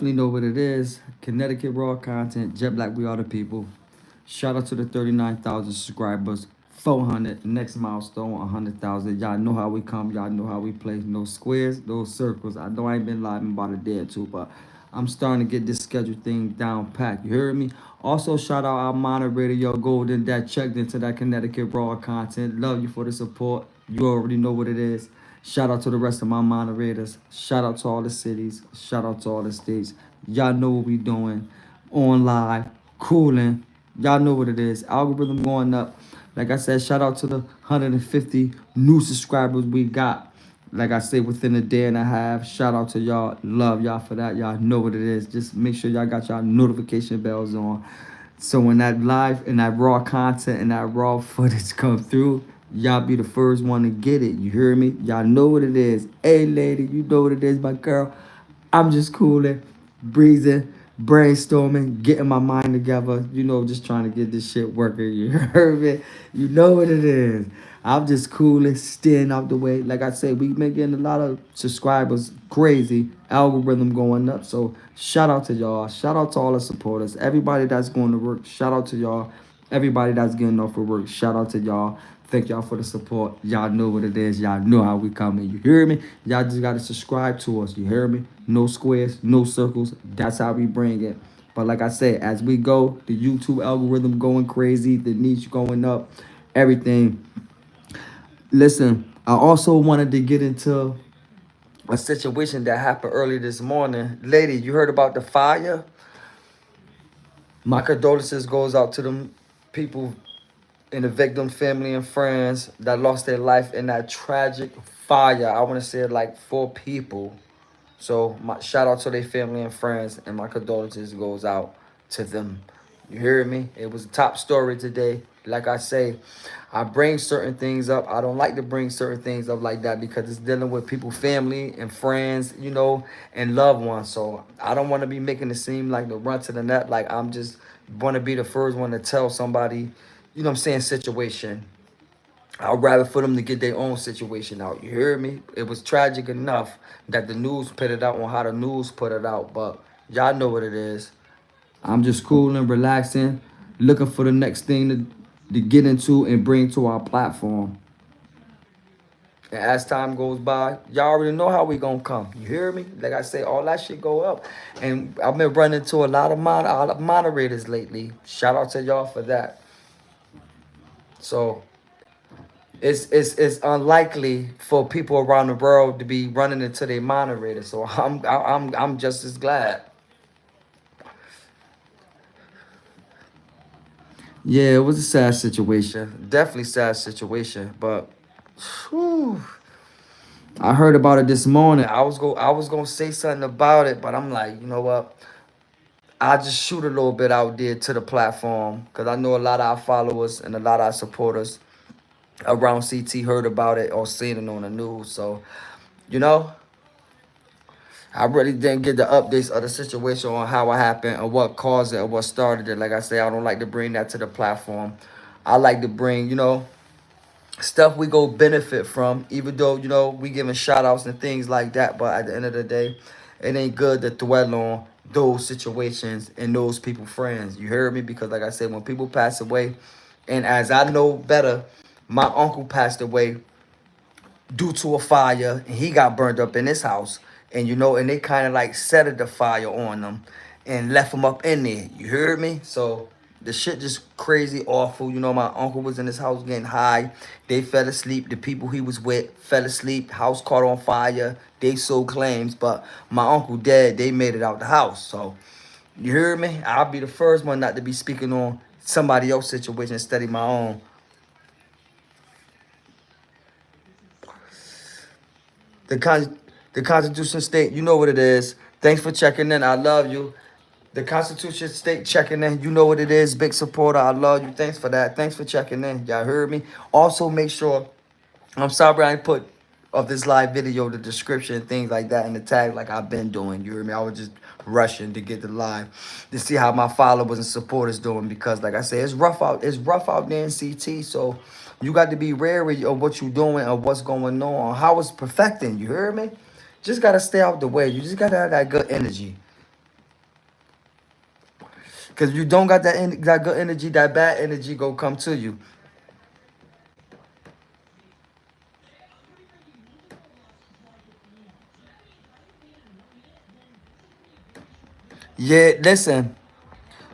definitely know what it is. Connecticut raw content, Jet Black, we are the people. Shout out to the 39,000 subscribers. 400, next milestone, 100,000. Y'all know how we come. Y'all know how we play. No squares, no circles. I know I ain't been live in about a day or two, but I'm starting to get this schedule thing down packed. You heard me? Also, shout out our moderator, your Golden, that checked into that Connecticut raw content. Love you for the support. You already know what it is. Shout out to the rest of my moderators. Shout out to all the cities. Shout out to all the states. Y'all know what we doing. On live, cooling. Y'all know what it is. Algorithm going up. Like I said, shout out to the 150 new subscribers we got. Like I said, within a day and a half. Shout out to y'all. Love y'all for that. Y'all know what it is. Just make sure y'all got y'all notification bells on. So when that live and that raw content and that raw footage come through, y'all be the first one to get it. You hear me? Y'all know what it is. Hey, lady, you know what it is, my girl. I'm just cooling, breezing, brainstorming, getting my mind together. You know, just trying to get this shit working. You heard me? You know what it is. I'm just cooling, staying out the way. Like I said, we been getting a lot of subscribers. Crazy. Algorithm going up. So shout out to y'all. Shout out to all the supporters. Everybody that's going to work. Shout out to y'all. Everybody that's getting off of work. Shout out to y'all. Thank y'all for the support. Y'all know what it is. Y'all know how we coming. You hear me? Y'all just gotta subscribe to us. You hear me? No squares, no circles. That's how we bring it. But like I said, as we go, the YouTube algorithm going crazy, the niche going up, everything. Listen, I also wanted to get into a situation that happened early this morning. Lady, you heard about the fire? My condolences goes out to them people and the victim family and friends that lost their life in that tragic fire. I want to say like 4 people. So my shout out to their family and friends, and my condolences goes out to them. You hear me? It was a top story today. Like I say, I bring certain things up. I don't like to bring certain things up like that because it's dealing with people, family and friends, you know, and loved ones. So I don't want to be making it seem like the run to the net. Like I'm just want to be the first one to tell somebody, you know what I'm saying, situation. I'd rather for them to get their own situation out. You hear me? It was tragic enough that the news put it out on how the news put it out. But y'all know what it is. I'm just cool and relaxing, looking for the next thing to get into and bring to our platform. And as time goes by, y'all already know how we gonna come. You hear me? Like I say, all that shit go up. And I've been running into a lot of moderators lately. Shout out to y'all for that. So it's unlikely for people around the world to be running into their moderator. So I'm just as glad. Yeah, it was a sad situation. Definitely sad situation. But whew, I heard about it this morning. I was gonna say something about it, but I'm like, you know what? I just shoot a little bit out there to the platform because I know a lot of our followers and a lot of our supporters around CT heard about it or seen it on the news. So, you know, I really didn't get the updates of the situation on how it happened or what caused it or what started it. Like I say, I don't like to bring that to the platform. I like to bring, you know, stuff we go benefit from, even though, you know, we giving shout outs and things like that. But at the end of the day, it ain't good to dwell on those situations and those people friends. You heard me? Because like I said, when people pass away, and as I know better, my uncle passed away due to a fire, and he got burned up in his house. And you know, and they kind of like set the fire on them and left him up in there. You heard me? So the shit just crazy awful. You know, my uncle was in his house getting high. They fell asleep. The people he was with fell asleep. House caught on fire. They so claims, but my uncle dead. They made it out the house. So you hear me? I'll be the first one not to be speaking on somebody else's situation instead of my own. The con the Constitution state, you know what it is. Thanks for checking in. I love you. The Constitution state checking in. You know what it is. Big supporter. I love you. Thanks for that. Thanks for checking in. Y'all heard me. Also, make sure, I'm sorry I put of this live video, the description, things like that, and the tag like I've been doing. You heard me? I was just rushing to get the live to see how my followers and supporters doing because, like I said, it's rough out. It's rough out there in CT. So you got to be wary of what you're doing or what's going on, how it's perfecting. You heard me? Just gotta stay out the way. You just gotta have that good energy. Cause if you don't got that good energy, that bad energy go come to you. Yeah,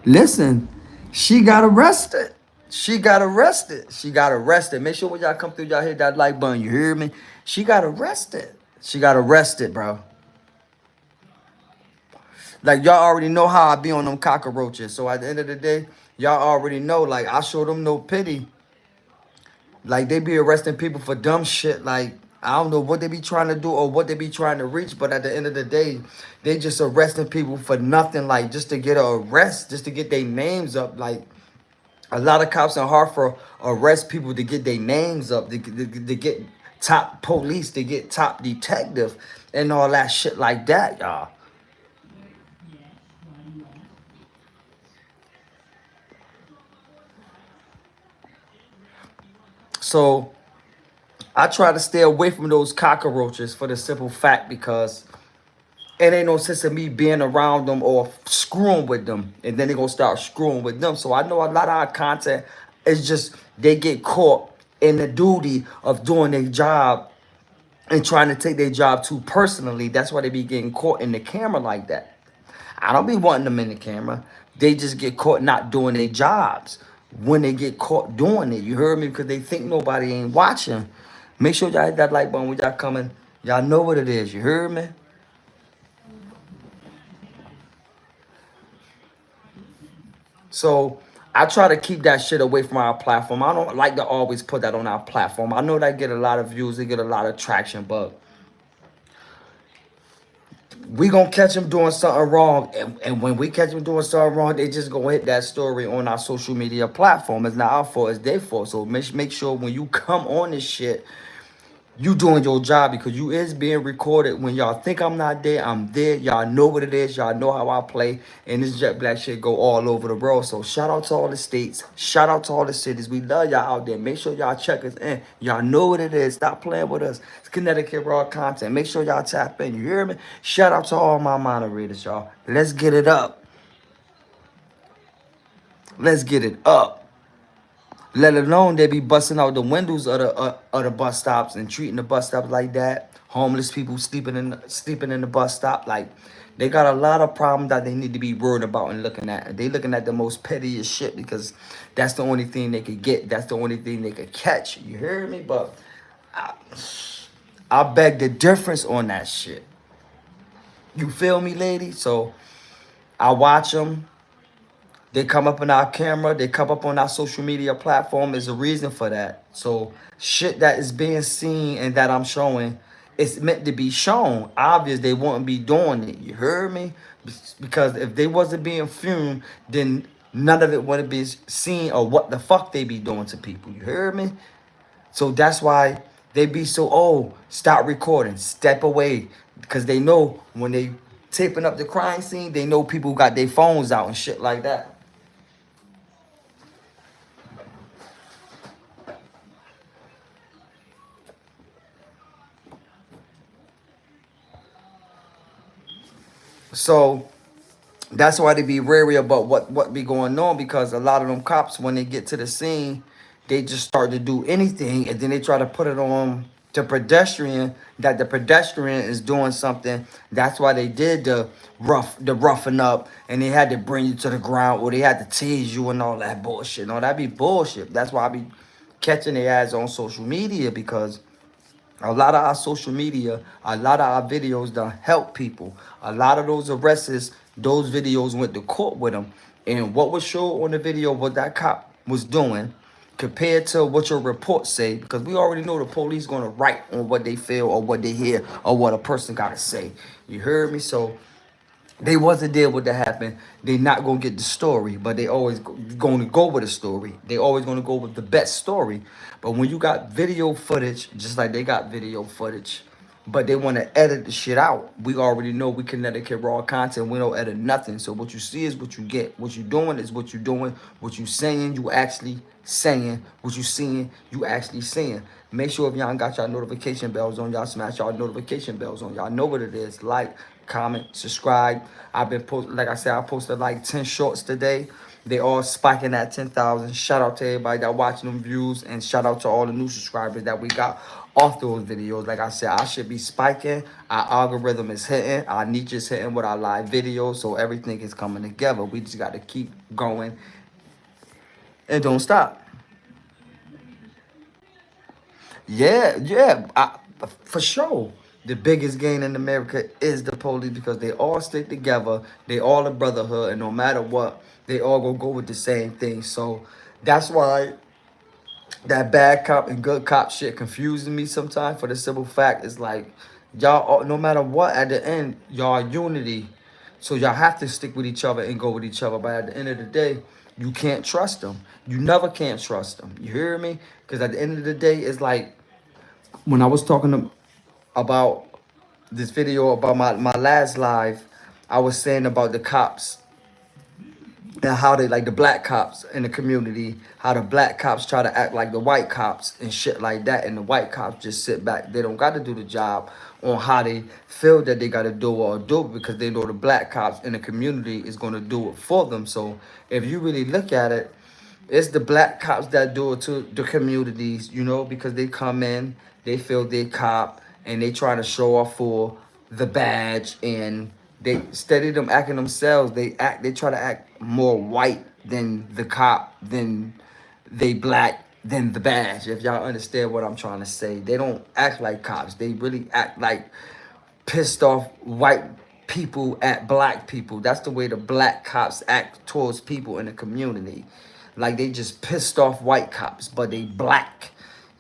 listen. She got arrested. She got arrested. She got arrested. Make sure when y'all come through, y'all hit that like button. You hear me? She got arrested. She got arrested, bro. Like y'all already know how I be on them cockroaches. So at the end of the day, y'all already know. Like I show them no pity. Like they be arresting people for dumb shit. Like I don't know what they be trying to do or what they be trying to reach, but at the end of the day, they just arresting people for nothing. Like just to get an arrest, just to get their names up. Like a lot of cops in Hartford arrest people to get their names up, to get top police, to get top detective, and all that shit like that, y'all. So I try to stay away from those cockroaches for the simple fact because it ain't no sense of me being around them or screwing with them, and then they gonna start screwing with them. So I know a lot of our content is just they get caught in the duty of doing their job and trying to take their job too personally. That's why they be getting caught in the camera like that. I don't be wanting them in the camera. They just get caught not doing their jobs when they get caught doing it. You heard me? Because they think nobody ain't watching. Make sure y'all hit that like button when y'all coming. Y'all know what it is. You heard me? So I try to keep that shit away from our platform. I don't like to always put that on our platform. I know that get a lot of views, they get a lot of traction, but we gonna catch them doing something wrong, and when we catch them doing something wrong, they just gonna hit that story on our social media platform. It's not our fault, it's their fault. So make sure when you come on this shit, you doing your job because you is being recorded. When y'all think I'm not there, I'm there. Y'all know what it is. Y'all know how I play. And this jet black shit go all over the world. So shout out to all the states. Shout out to all the cities. We love y'all out there. Make sure y'all check us in. Y'all know what it is. Stop playing with us. It's Connecticut Raw content. Make sure y'all tap in. You hear me? Shout out to all my moderators, y'all. Let's get it up. Let's get it up. Let alone they be busting out the windows of the bus stops and treating the bus stops like that. Homeless people sleeping in the bus stop. Like they got a lot of problems that they need to be worried about and looking at. They looking at the most pettiest shit because that's the only thing they could get. That's the only thing they could catch. You hear me? But I, I beg the difference on that shit. You feel me, lady? So I watch them. They come up in our camera, they come up on our social media platform. There's a reason for that. So shit that is being seen and that I'm showing, it's meant to be shown. Obvious they wouldn't be doing it. You heard me? Because if they wasn't being filmed, then none of it would be seen or what the fuck they be doing to people. You heard me? So that's why they be so, oh, stop recording, step away. Because they know when they taping up the crime scene, they know people got their phones out and shit like that. So that's why they be wary about what be going on because a lot of them cops when they get to the scene, they just start to do anything and then they try to put it on the pedestrian that the pedestrian is doing something. That's why they did the roughing up and they had to bring you to the ground or they had to tease you and all that bullshit. No, that be bullshit. That's why I be catching their ads on social media because a lot of our social media, a lot of our videos done help people. A lot of those arrests, those videos went to court with them. And what was shown on the video, what that cop was doing, compared to what your reports say, because we already know the police going to write on what they feel or what they hear or what a person got to say. You heard me? So they wasn't there what that happened. They not gonna get the story, but they always going to go with a story. They always gonna go with the best story. But when you got video footage, just like they got video footage, but they want to edit the shit out. We already know we Connecticut raw content. We don't edit nothing. So what you see is what you get. What you doing is what you doing. What you saying, you actually saying. What you seeing, you actually seeing. Make sure if y'all got y'all notification bells on, y'all smash y'all notification bells on. Y'all know what it is. Like, comment, subscribe. I've been posting, like I said, I posted like 10 shorts today. They all spiking at 10,000. Shout out to everybody that watching them views, and shout out to all the new subscribers that we got off those videos. Like I said, I should be spiking. Our algorithm is hitting. Our niche is hitting with our live videos. So everything is coming together. We just got to keep going and don't stop. Yeah, yeah, for sure. The biggest gain in America is the police because they all stick together. They all a brotherhood, and no matter what, they all gonna go with the same thing. So that's why that bad cop and good cop shit confuses me sometimes. For the simple fact, it's like y'all, no matter what, at the end, y'all are unity. So y'all have to stick with each other and go with each other. But at the end of the day, you can't trust them. You never can't trust them. You hear me? Because at the end of the day, it's like when I was talking about this video about my last live, I was saying about the cops and how they, like the black cops in the community, how the black cops try to act like the white cops and shit like that, and the white cops just sit back. They don't got to do the job on how they feel that they got to do it because they know the black cops in the community is going to do it for them. So if you really look at it, it's the black cops that do it to the communities, you know, because they come in, they feel they cop, and they try to show off for the badge, and they steady them acting themselves. They try to act more white than the cop, than they black than the badge. If y'all understand what I'm trying to say, they don't act like cops. They really act like pissed off white people at black people. That's the way the black cops act towards people in the community. Like they just pissed off white cops, but they black.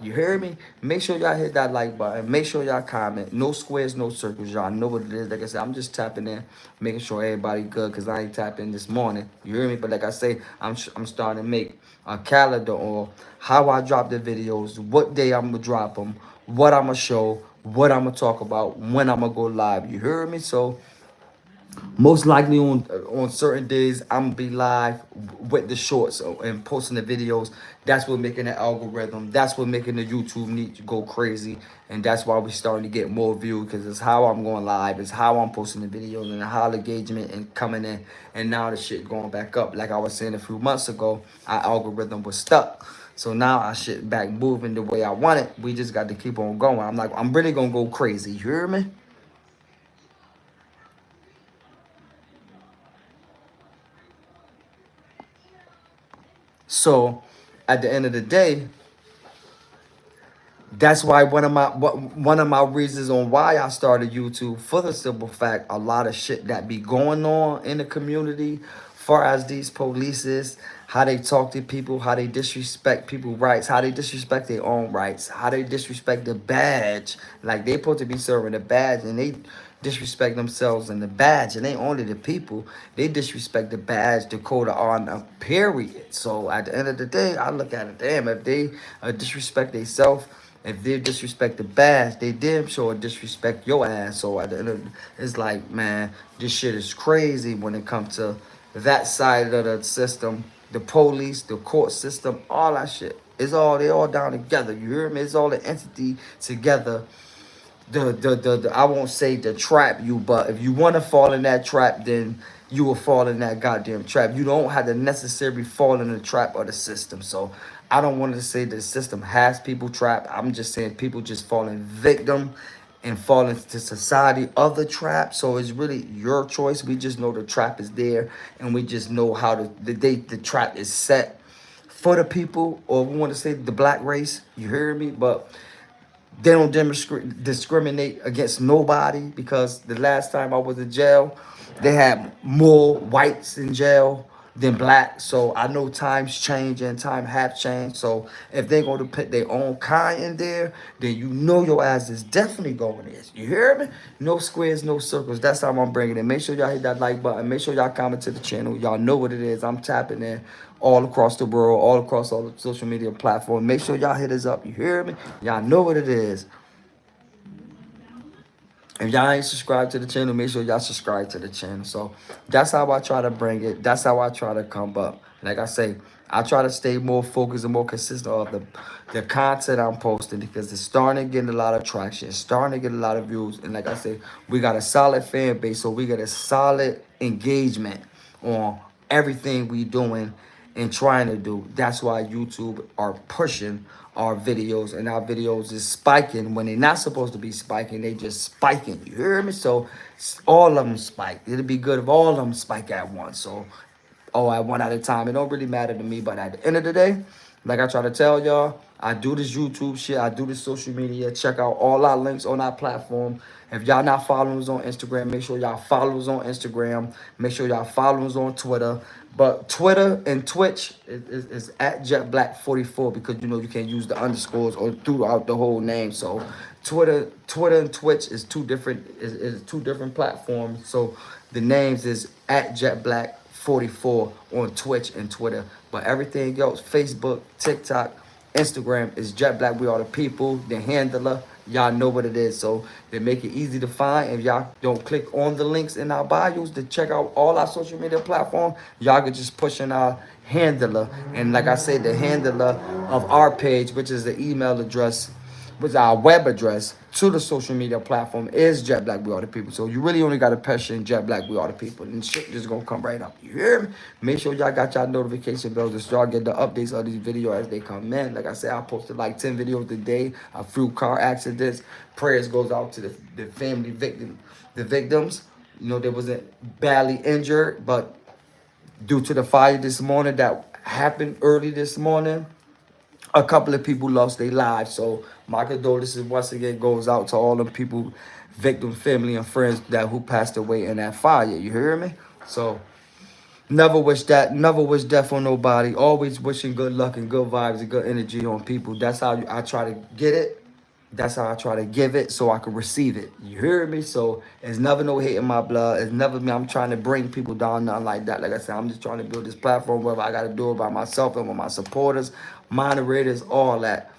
You hear me? Make sure y'all hit that like button. Make sure y'all comment. No squares, no circles. Y'all know what it is. Like I said, I'm just tapping in, making sure everybody good, because I ain't tapping this morning. You hear me? But like I say, I'm starting to make a calendar on how I drop the videos, what day I'm going to drop them, what I'm going to show, what I'm going to talk about, when I'm going to go live. You hear me? So most likely on certain days I'm gonna be live with the shorts and posting the videos. That's what making the algorithm, that's what making the YouTube need to go crazy, and that's why we're starting to get more views, because it's how I'm going live, it's how I'm posting the videos, and how the engagement and coming in. And now the shit going back up. Like I was saying a few months ago, our algorithm was stuck. So now our shit back moving the way I want it. We just got to keep on going. I'm really gonna go crazy. You hear me? So at the end of the day, that's why one of my reasons on why I started YouTube, for the simple fact, a lot of shit that be going on in the community, far as these polices, how they talk to people, how they disrespect people's rights, how they disrespect their own rights, how they disrespect the badge. Like they supposed to be serving the badge, and they disrespect themselves and the badge, and they only the people. They disrespect the badge, the code of honor, period. So at the end of the day, I look at it, damn, if they disrespect themselves, if they disrespect the badge, they damn sure disrespect your ass. So at the end of it's like, man, this shit is crazy when it comes to that side of the system. The police, the court system, all that shit. They all down together. You hear me? It's all an entity together. I won't say to trap you, but if you want to fall in that trap, then you will fall in that goddamn trap. You don't have to necessarily fall in the trap of the system. So I don't want to say the system has people trapped. I'm just saying people just falling victim and fall into society of the trap. So it's really your choice. We just know the trap is there, and we just know how the trap is set for the people, or we want to say the black race. You hear me? But they don't discriminate against nobody, because the last time I was in jail, they had more whites in jail than black. So I know times change and time have changed. So if they're going to put their own kind in there, then you know your ass is definitely going in. You hear me? No squares, no circles. That's how I'm bringing it. Make sure y'all hit that like button. Make sure y'all comment to the channel. Y'all know what it is. I'm tapping in all across the world, all across all the social media platforms. Make sure y'all hit us up. You hear me? Y'all know what it is. If y'all ain't subscribed to the channel, make sure y'all subscribe to the channel. So that's how I try to bring it. That's how I try to come up. Like I say, I try to stay more focused and more consistent of the content I'm posting because it's starting to get a lot of traction, it's starting to get a lot of views. And like I said, we got a solid fan base, so we got a solid engagement on everything we doing and trying to do. That's why YouTube are pushing our videos, and our videos is spiking when they're not supposed to be spiking. They just spiking. You hear me? So all of them spike. It'd be good if all of them spike at once. So at one at a time. It don't really matter to me. But at the end of the day, like I try to tell y'all, I do this YouTube shit. I do this social media. Check out all our links on our platform. If y'all not following us on Instagram, make sure y'all follow us on Instagram. Make sure y'all follow us on Twitter. But Twitter and Twitch is at JetBlack44 because you know you can't use the underscores or throughout the whole name. So Twitter and Twitch is two different platforms. So the names is at JetBlack44 on Twitch and Twitter. But everything else, Facebook, TikTok, Instagram is Jet Black. We are the people, the handler. Y'all know what it is. So they make it easy to find. If y'all don't click on the links in our bios to check out all our social media platforms, y'all can just push in our handler. And like I said, the handler of our page, which is the email address, with our web address to the social media platform is Jet Black We Are The People. So you really only got to press in Jet Black We Are The People, and shit just gonna come right up. You hear me? Make sure y'all got y'all notification bells so y'all get the updates of these videos as they come in. Like I said, I posted like 10 videos a day. A few car accidents. Prayers goes out to the family the victims. You know, they wasn't badly injured, but due to the fire this morning that happened early this morning, a couple of people lost their lives. So my condolences once again goes out to all the people, victim family and friends that who passed away in that fire. You hear me? So never wish death on nobody. Always wishing good luck and good vibes and good energy on people. That's how I try to get it. That's how I try to give it so I can receive it. You hear me? So it's never no hate in my blood. It's never me. I'm trying to bring people down, nothing like that. Like I said, I'm just trying to build this platform, whether I got to do it by myself and with my supporters, moderators, all that.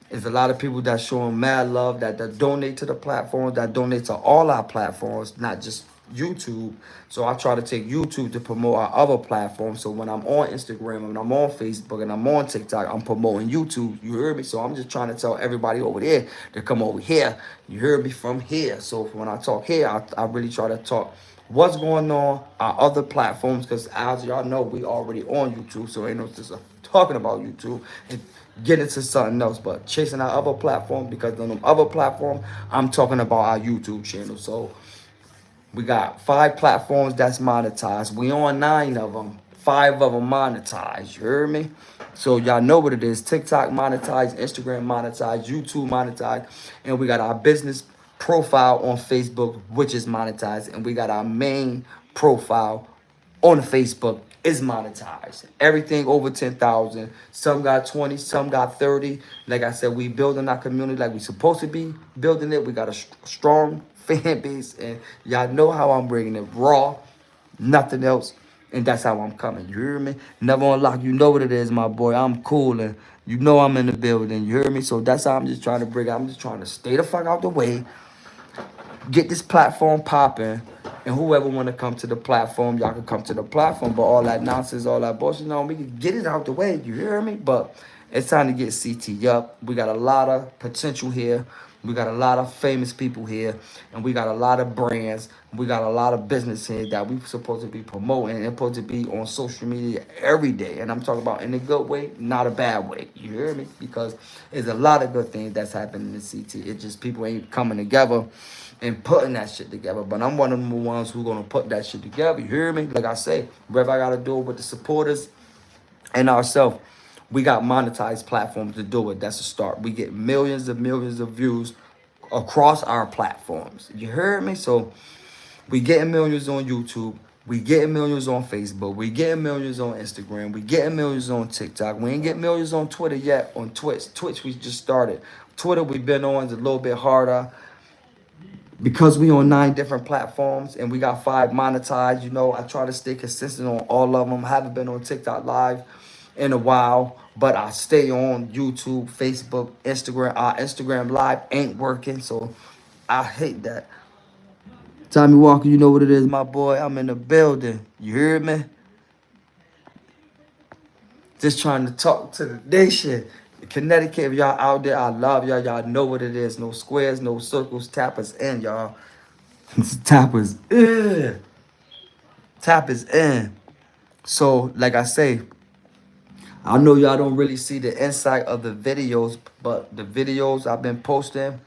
There's a lot of people that showing mad love, that donate to the platform, that donate to all our platforms, not just YouTube. So I try to take YouTube to promote our other platforms. So when I'm on Instagram and I'm on Facebook and I'm on TikTok, I'm promoting YouTube. You heard me? So I'm just trying to tell everybody over there to come over here. You heard me from here. So when I talk here, I really try to talk what's going on our other platforms, because as y'all know, we already on YouTube. So ain't no just talking about YouTube and get into something else, but chasing our other platform, because on the other platform, I'm talking about our YouTube channel. So we got 5 platforms that's monetized. We on 9 of them. 5 of them monetized. You heard me? So y'all know what it is. TikTok monetized, Instagram monetized, YouTube monetized, and we got our business profile on Facebook, which is monetized, and we got our main profile on Facebook is monetized. Everything over 10,000. Some got 20, some got 30. Like I said, we building our community like we supposed to be building it. We got a strong fan base, and y'all know how I'm bringing it raw, nothing else. And that's how I'm coming. You hear me? Never unlock. You know what it is, my boy. I'm cool, and you know I'm in the building. You hear me? So that's how I'm just trying to bring it. I'm just trying to stay the fuck out the way, get this platform popping, and whoever want to come to the platform, y'all can come to the platform. But all that nonsense, all that bullshit, no, we can get it out the way. You hear me? But it's time to get CT up. We got a lot of potential here. We got a lot of famous people here, and we got a lot of brands. We got a lot of business here that we supposed to be promoting and supposed to be on social media every day. And I'm talking about in a good way, not a bad way. You hear me? Because there's a lot of good things that's happening in CT. It's just people ain't coming together and putting that shit together. But I'm one of the ones who gonna put that shit together. You hear me? Like I say, whatever I gotta do with the supporters and ourselves, we got monetized platforms to do it. That's a start. We get millions and millions of views across our platforms. You heard me? So we getting millions on YouTube. We getting millions on Facebook. We getting millions on Instagram. We getting millions on TikTok. We ain't getting millions on Twitter yet. On Twitch we just started. Twitter we been on is a little bit harder, because we on 9 different platforms and we got 5 monetized. You know, I try to stay consistent on all of them. I haven't been on TikTok live in a while, but I stay on YouTube, Facebook, Instagram. Instagram live ain't working, so I hate that. Tommy Walker, you know what it is, my boy. I'm in the building. You hear me? Just trying to talk to the nation. Connecticut, if y'all out there, I love y'all. Y'all know what it is. No squares, no circles. Tap us in, y'all. Tap us in. Tap us in. So, like I say, I know y'all don't really see the inside of the videos, but the videos I've been posting,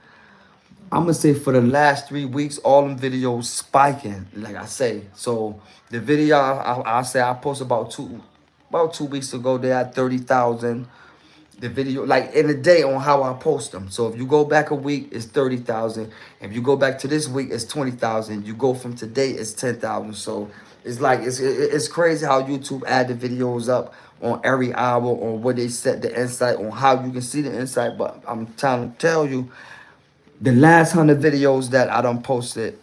I'm gonna say for the last 3 weeks, all them videos spiking. Like I say, so the video I say I posted about 2 weeks ago. They had 30,000. The video, like in a day, on how I post them. So if you go back a week, it's 30,000. If you go back to this week, it's 20,000. You go from today, it's 10,000. So it's like it's crazy how YouTube add the videos up on every hour, on where they set the insight, on how you can see the insight. But I'm trying to tell you, the last 100 videos that I done posted,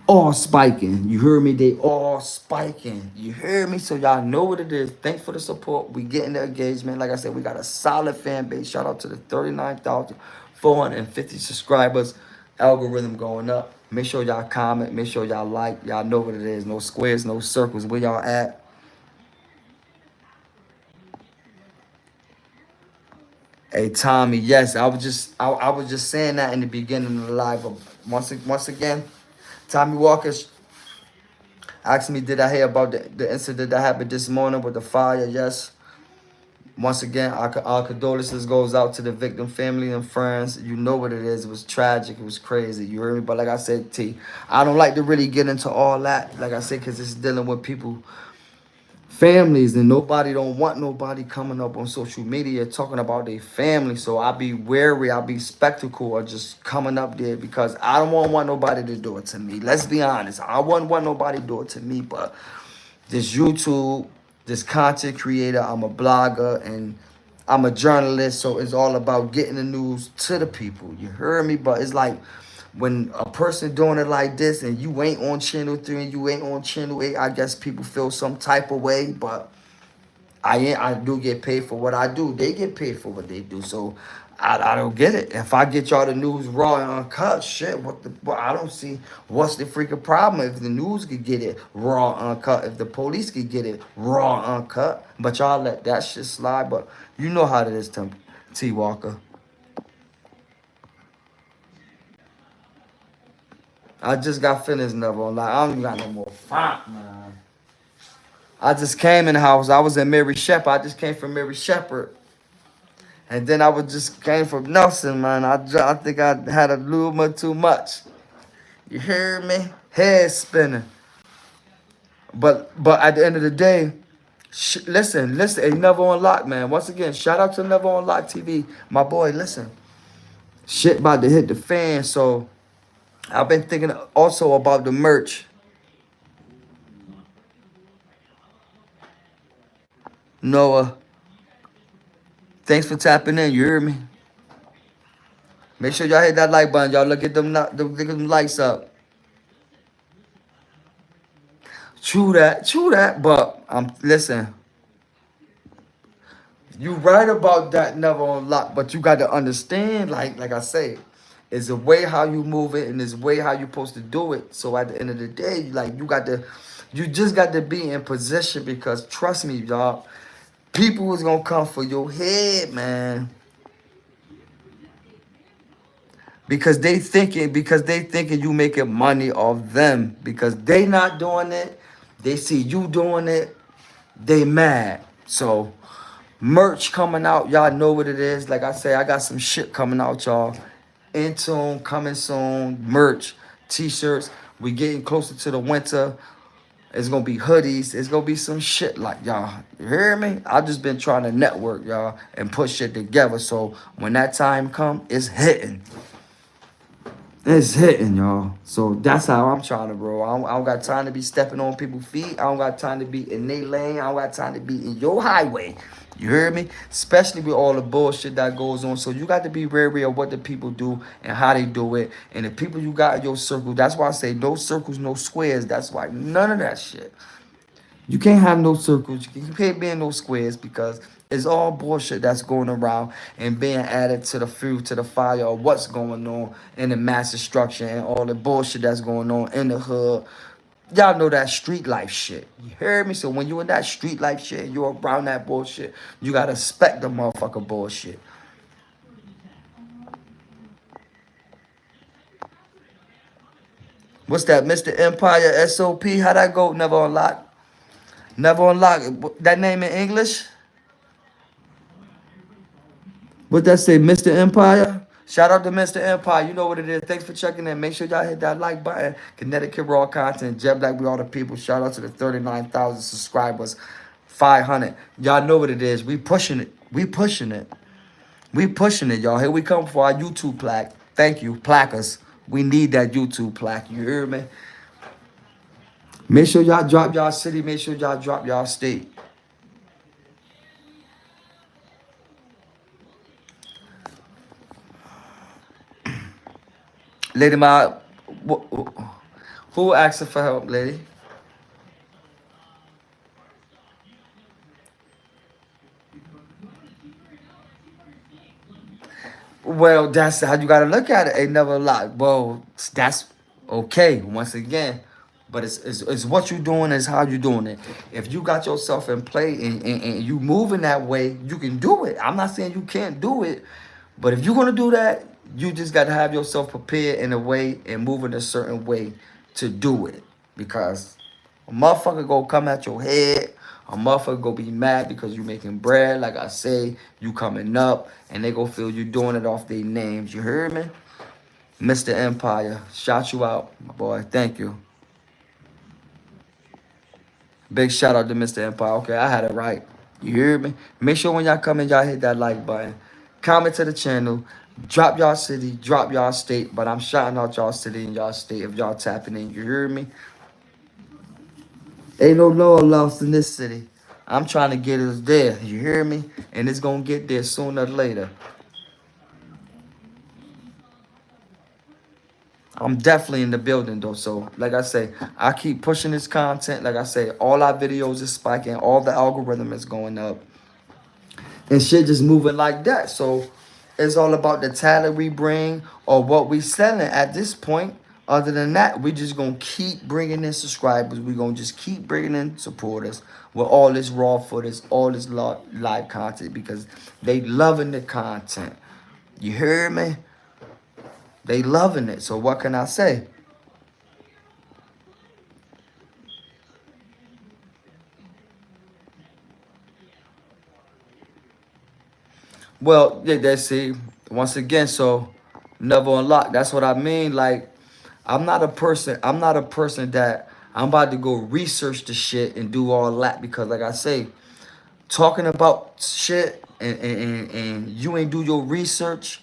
all spiking. You hear me? They all spiking. You hear me? So y'all know what it is. Thanks for the support. We getting the engagement. Like I said, we got a solid fan base. Shout out to the 39,450 subscribers. Algorithm going up. Make sure y'all comment. Make sure y'all like. Y'all know what it is. No squares, no circles. Where y'all at? Hey Tommy, yes, I was just saying that in the beginning of the live. But once again, Tommy Walker asked me, did I hear about the incident that happened this morning with the fire? Yes. Once again, our condolences goes out to the victim family and friends. You know what it is. It was tragic. It was crazy. You heard me? But like I said, T, I don't like to really get into all that. Like I said, because it's dealing with people, families, and nobody don't want nobody coming up on social media talking about their family. So I be wary, I be spectacle or just coming up there, because I don't want nobody to do it to me. Let's be honest. I wouldn't want nobody to do it to me, but this YouTube, this content creator, I'm a blogger and I'm a journalist, so it's all about getting the news to the people. You heard me? But it's like when a person doing it like this and you ain't on channel 3 and you ain't on channel 8, I guess people feel some type of way, but I do get paid for what I do. They get paid for what they do. So I don't get it. If I get y'all the news raw and uncut, shit, I don't see what's the freaking problem if the news could get it raw uncut, if the police could get it raw uncut. But y'all let that shit slide. But you know how it is, T Walker. I just got finished, never on lie. I don't even got no more font, man. I just came in the house. I was in Mary Shepherd. I just came from Mary Shepherd. And then I was just came from Nelson, man. I think I had a little bit too much. You hear me? Head spinning. But at the end of the day, listen, hey, Never on Lock, man. Once again, shout out to Never on Lock TV. My boy, listen. Shit about to hit the fan, so I've been thinking also about the merch. Noah, thanks for tapping in, you hear me? Make sure y'all hit that like button. Y'all look at them likes up. True that. But listen, you right about that, Never on Lock. But you got to understand, like I say, it's the way how you move it and it's the way how you supposed to do it. So at the end of the day, like you just got to be in position, because trust me, y'all, people is gonna come for your head, man. Because they thinking you making money off them, because they not doing it. They see you doing it, they mad. So merch coming out, y'all know what it is. Like I say, I got some shit coming out, y'all. In tune, coming soon. Merch, t-shirts. We getting closer to the winter. It's gonna be hoodies. It's gonna be some shit, like, y'all. You hear me? I just been trying to network, y'all, and put shit together. So when that time come, it's hitting. It's hitting, y'all. So that's how I'm trying to roll. I don't got time to be stepping on people's feet. I don't got time to be in their lane. I don't got time to be in your highway. You hear me? Especially with all the bullshit that goes on. So you got to be wary of what the people do and how they do it. And the people you got in your circle, that's why I say no circles, no squares. That's why none of that shit. You can't have no circles. You can't be in no squares, because it's all bullshit that's going around and being added to the fuel, to the fire of what's going on in the mass destruction and all the bullshit that's going on in the hood. Y'all know that street life shit. You heard me? So when you in that street life shit, you around that bullshit, you gotta respect the motherfucker bullshit. What's that, Mr. Empire SOP? How that go? Never unlock. Never unlock. That name in English? What that say, Mr. Empire? Shout out to Mr. Empire. You know what it is. Thanks for checking in. Make sure y'all hit that like button. Connecticut Raw Content. Jet Black, we all the people. Shout out to the 39,000 subscribers. 500. Y'all know what it is. We pushing it. We pushing it. We pushing it, y'all. Here we come for our YouTube plaque. Thank you, plackers. We need that YouTube plaque. You hear me? Make sure y'all drop y'all city. Make sure y'all drop y'all state. Lady Ma, who asking for help, lady? Well, that's how you gotta look at it. Ain't never lie. Well, that's okay. Once again, but it's what you doing is how you doing it. If you got yourself in play and you moving that way, you can do it. I'm not saying you can't do it, but if you're gonna do that, you just gotta have yourself prepared in a way and move in a certain way to do it. Because a motherfucker gonna come at your head. A motherfucker gonna be mad because you making bread. Like I say, you coming up, and they gonna feel you doing it off their names. You heard me? Mr. Empire, shout you out, my boy. Thank you. Big shout out to Mr. Empire. Okay, I had it right. You hear me? Make sure when y'all come in, y'all hit that like button. Comment to the channel. Drop y'all city, drop y'all state. But I'm shouting out y'all city and y'all state if y'all tapping in. You hear me? Ain't no law lost in this city. I'm trying to get us there. You hear me? And it's gonna get there sooner or later. I'm definitely in the building though. So like I say, I keep pushing this content. Like I say, all our videos is spiking, all the algorithm is going up. And shit just moving like that. So it's all about the talent we bring or what we selling at this point. Other than that, we just gonna keep bringing in subscribers. We gonna just keep bringing in supporters with all this raw footage, all this live content because they loving the content. You hear me? They loving it. So what can I say? Well, yeah, they see once again. So never unlock. That's what I mean. Like I'm not a person. I'm not a person that I'm about to go research the shit and do all that because, like I say, talking about shit and you ain't do your research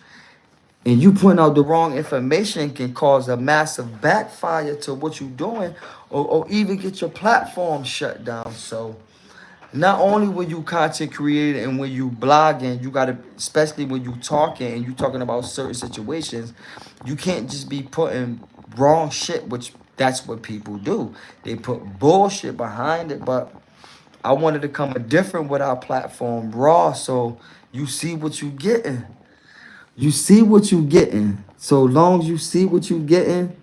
and you point out the wrong information can cause a massive backfire to what you're doing or even get your platform shut down. So not only when you content creating and when you blogging, you gotta, especially when you talking and you talking about certain situations, you can't just be putting wrong shit, which that's what people do. They put bullshit behind it, but I wanted to come a different with our platform raw, so you see what you getting. You see what you getting. So long as you see what you getting,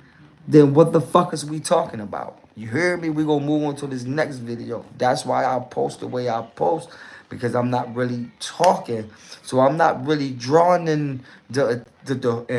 then what the fuck is we talking about? You hear me? We gonna move on to this next video. That's why I post the way I post because I'm not really talking. So I'm not really drawing in the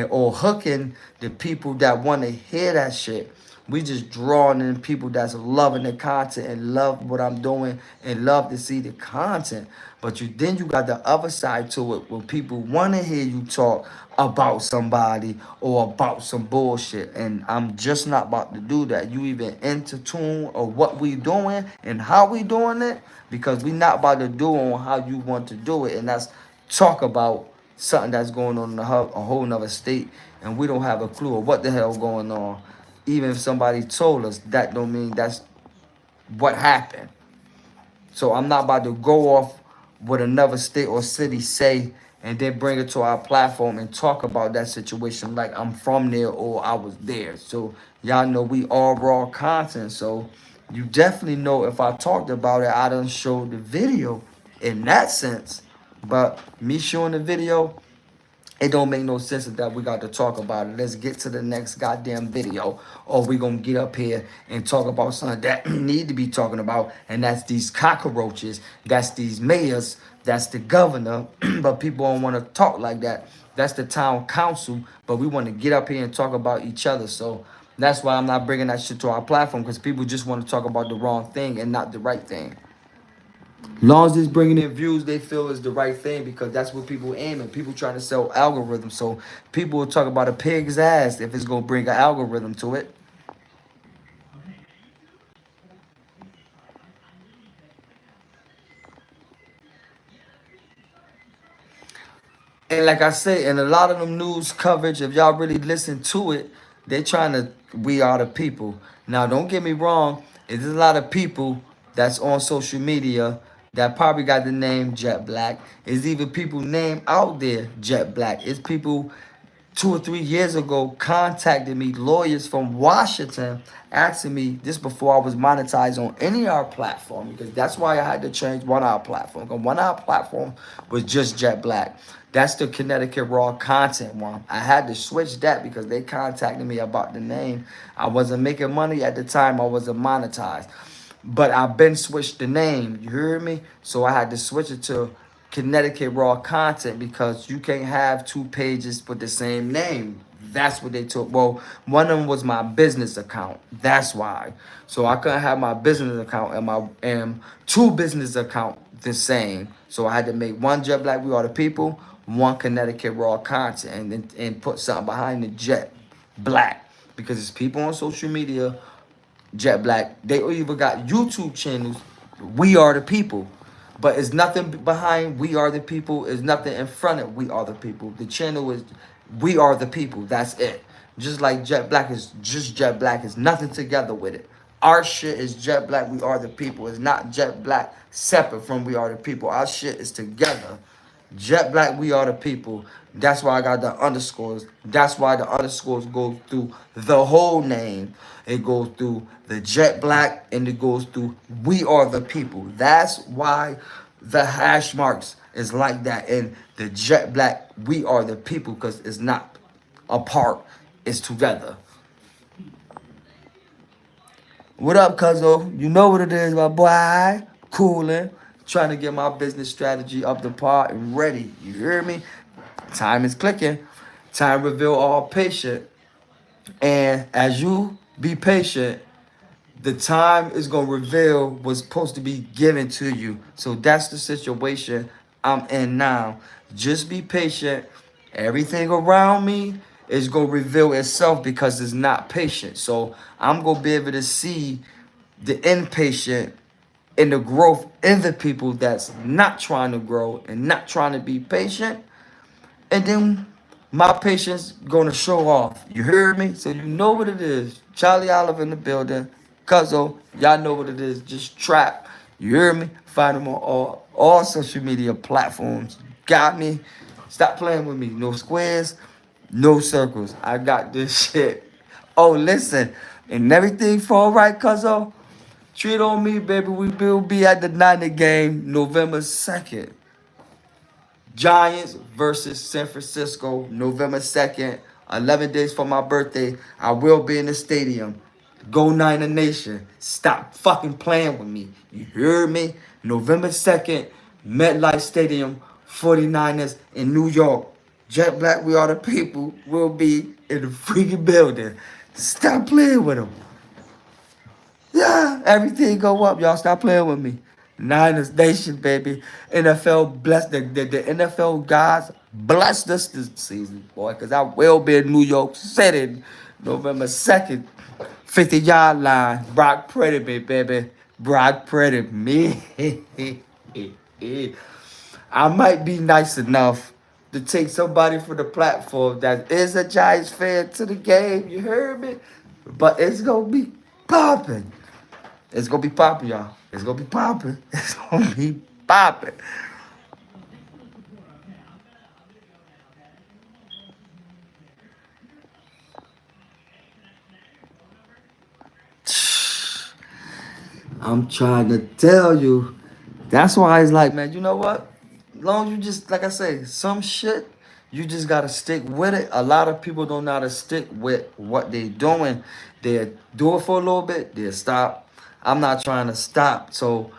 or hooking the people that want to hear that shit. We just drawing in people that's loving the content and love what I'm doing and love to see the content. But you got the other side to it where people want to hear you talk about somebody or about some bullshit. And I'm just not about to do that. You even into tune of what we doing and how we doing it because we not about to do on how you want to do it. And that's talk about something that's going on in a whole nother state and we don't have a clue of what the hell going on. Even if somebody told us, that don't mean that's what happened. So I'm not about to go off what another state or city say and then bring it to our platform and talk about that situation like I'm from there or I was there. So y'all know we all raw content. So you definitely know if I talked about it, I done showed the video in that sense. But me showing the video It don't make no sense that we got to talk about it. Let's get to the next goddamn video, or we gonna get up here and talk about something that need to be talking about, and that's these cockroaches, that's these mayors, that's the governor, but people don't want to talk like that. That's the town council, but we want to get up here and talk about each other. So that's why I'm not bringing that shit to our platform, because people just want to talk about the wrong thing and not the right thing. Long as it's bringing in views, they feel is the right thing, because that's what people aiming. People trying to sell algorithms, so people will talk about a pig's ass if it's gonna bring an algorithm to it. And like I say, and a lot of them news coverage, if y'all really listen to it, they trying to we are the people. Now, don't get me wrong, there's a lot of people that's on social media that probably got the name Jet Black. There's even people named out there Jet Black. It's people 2 or 3 years ago contacted me, lawyers from Washington, asking me this before I was monetized on any of our platform, because that's why I had to change one hour platform. Because one hour platform was just Jet Black. That's the Connecticut Raw content one. I had to switch that because they contacted me about the name. I wasn't making money at the time. I wasn't monetized. But I've been switched the name. You hear me? So I had to switch it to Connecticut Raw Content, because you can't have two pages with the same name. That's what they took. Well, one of them was my business account. That's why. So I couldn't have my business account and two business account the same. So I had to make one Jet Black We Are the People, one Connecticut Raw Content, and put something behind the Jet Black, because it's people on social media Jet Black. They even got YouTube channels. We Are the People. But it's nothing behind We Are the People. It's nothing in front of We Are the People. The channel is We Are the People. That's it. Just like Jet Black is just Jet Black. It's nothing together with it. Our shit is Jet Black We Are the People. It's not Jet Black separate from We Are the People. Our shit is together. Jet Black, We Are the People. That's why I got the underscores. That's why the underscores go through the whole name. It goes through the Jet Black, and it goes through We Are the People. That's why the hash marks is like that. And the Jet Black, We Are the People, because it's not apart. It's together. What up, cuzzo? You know what it is, my boy. Coolin'. Trying to get my business strategy up the par and ready. You hear me? Time is clicking. Time reveal all patient. And as you be patient, the time is going to reveal what's supposed to be given to you. So that's the situation I'm in now. Just be patient. Everything around me is going to reveal itself, because it's not patient. So I'm going to be able to see the impatient and the growth in the people that's not trying to grow and not trying to be patient. And then my patience gonna show off. You heard me? So you know what it is. Charlie Olive in the building. Cuzzo, y'all know what it is. Just trap. You hear me? Find them on all social media platforms. Got me? Stop playing with me. No squares, no circles. I got this shit. Oh, listen. And everything fall right, cuzzo. Treat on me, baby. We will be at the Niner game November 2nd. Giants versus San Francisco, November 2nd, 11 days for my birthday. I will be in the stadium. Go Niner Nation. Stop fucking playing with me. You hear me? November 2nd, MetLife Stadium, 49ers in New York. Jet Black, We Are the People will be in the freaking building. Stop playing with them. Yeah, everything go up. Y'all stop playing with me. Niners Nation, baby. NFL bless the NFL guys blessed us this season, boy, because I will be in New York City November 2nd. 50-yard line. Brock Purdy me, baby. Brock Purdy me. I might be nice enough to take somebody from the platform that is a Giants fan to the game. You heard me? But it's going to be popping. It's gonna be popping, y'all. It's gonna be popping. It's gonna be popping. I'm trying to tell you. That's why it's like, man, you know what? As long as you just, like I say, some shit, You just gotta stick with it. A lot of people don't know how to stick with what they doing. They do it for a little bit, they stop. I'm not trying to stop. So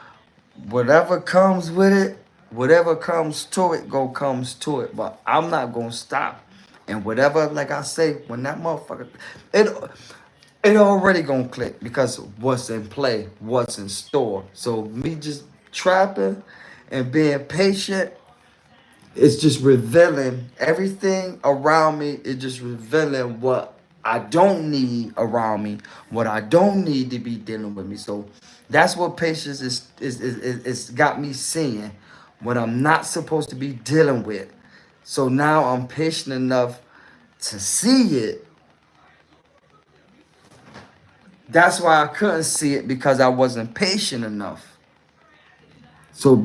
whatever comes with it, whatever comes to it, comes to it. But I'm not gonna stop. And whatever, like I say, when that motherfucker, it it already gonna click because what's in play, what's in store. So me just trapping and being patient, it's just revealing everything around me. It's just revealing what I don't need around me, what I don't need to be dealing with me. So that's what patience is got me seeing what I'm not supposed to be dealing with. So now I'm patient enough to see it. That's why I couldn't see it because I wasn't patient enough. So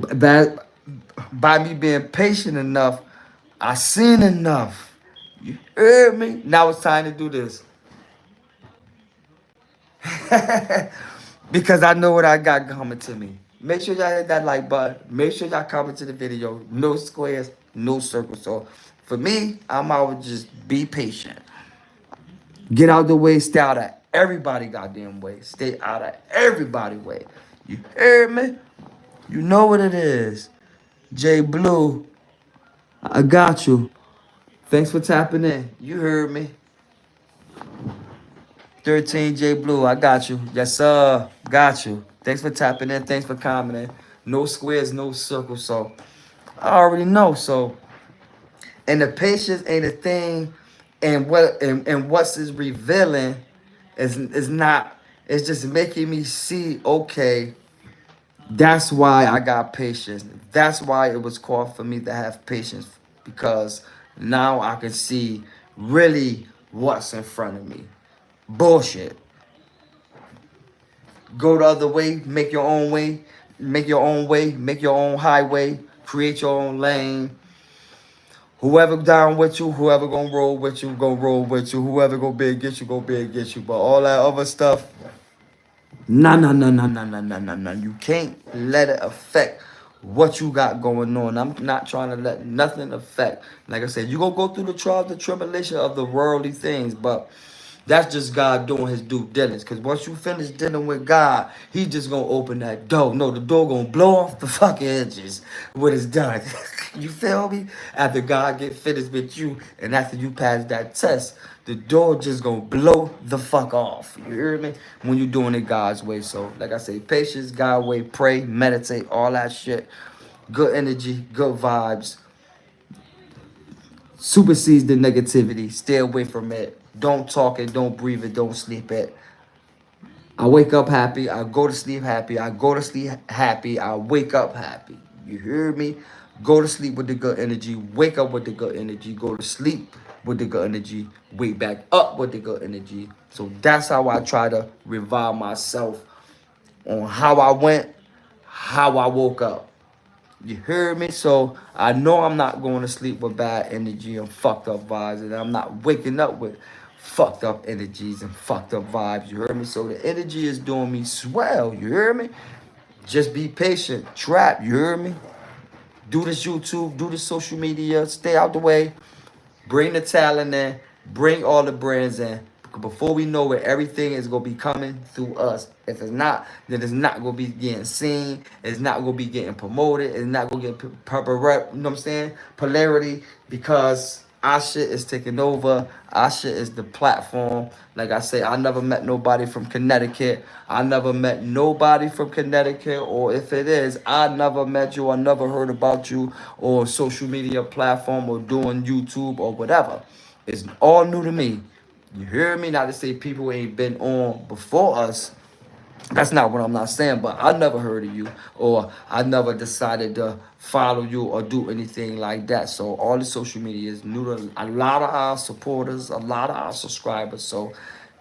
by me being patient enough, I seen enough. You heard me? Now it's time to do this. Because I know what I got coming to me. Make sure y'all hit that like button. Make sure y'all comment to the video. No squares, no circles. So for me, I'm out just be patient. Get out the way, stay out of everybody goddamn way. Stay out of everybody way. You heard me? You know what it is. J Blue, I got you. Thanks for tapping in. You heard me. 13J Blue, I got you. Yes, sir. Got you. Thanks for tapping in. Thanks for commenting. No squares, no circles. So I already know. So and the patience ain't a thing. And what's is revealing is not, it's just making me see, okay, that's why I got patience. That's why it was called for me to have patience. Because now I can see really what's in front of me. Bullshit. Go the other way, make your own way, make your own way, make your own highway, create your own lane. Whoever down with you, whoever gonna roll with you, go roll with you. Whoever go big get you, go big get you. But all that other stuff, nah, nah, nah, nah, nah, nah, nah, nah, nah. You can't let it affect what you got going on. I'm not trying to let nothing affect. Like I said, you gonna go through the trial, the tribulation of the worldly things, but that's just God doing his due diligence. Because once you finish dealing with God, he just going to open that door. No, the door going to blow off the fucking edges when it's done. You feel me? After God get finished with you and after you pass that test, the door just going to blow the fuck off. You hear me? When you doing it God's way. So, like I say, patience, God way, pray, meditate, all that shit. Good energy, good vibes. Supersedes the negativity. Stay away from it. Don't talk it, don't breathe it, don't sleep it. I wake up happy. I go to sleep happy. I go to sleep happy. I wake up happy. You hear me? Go to sleep with the good energy. Wake up with the good energy. Go to sleep with the good energy. Wake back up with the good energy. So that's how I try to revive myself on how I went, how I woke up. You heard me? So I know I'm not going to sleep with bad energy and fucked up vibes, and I'm not waking up with fucked up energies and fucked up vibes. You heard me? So the energy is doing me swell. You heard me? Just be patient. Trap. You heard me? Do this YouTube. Do this social media. Stay out the way. Bring the talent in. Bring all the brands in. Before we know it, everything is going to be coming through us. If it's not, then it's not going to be getting seen. It's not going to be getting promoted. It's not going to get you know what I'm saying? Polarity, because our shit is taking over. Our shit is the platform. Like I say, I never met nobody from Connecticut. I never met nobody from Connecticut. Or if it is, I never met you. I never heard about you or social media platform or doing YouTube or whatever. It's all new to me. You hear me? Not to say people ain't been on before us. That's not what I'm not saying, but I never heard of you or I never decided to follow you or do anything like that. So all the social media is new to a lot of our supporters, a lot of our subscribers. So,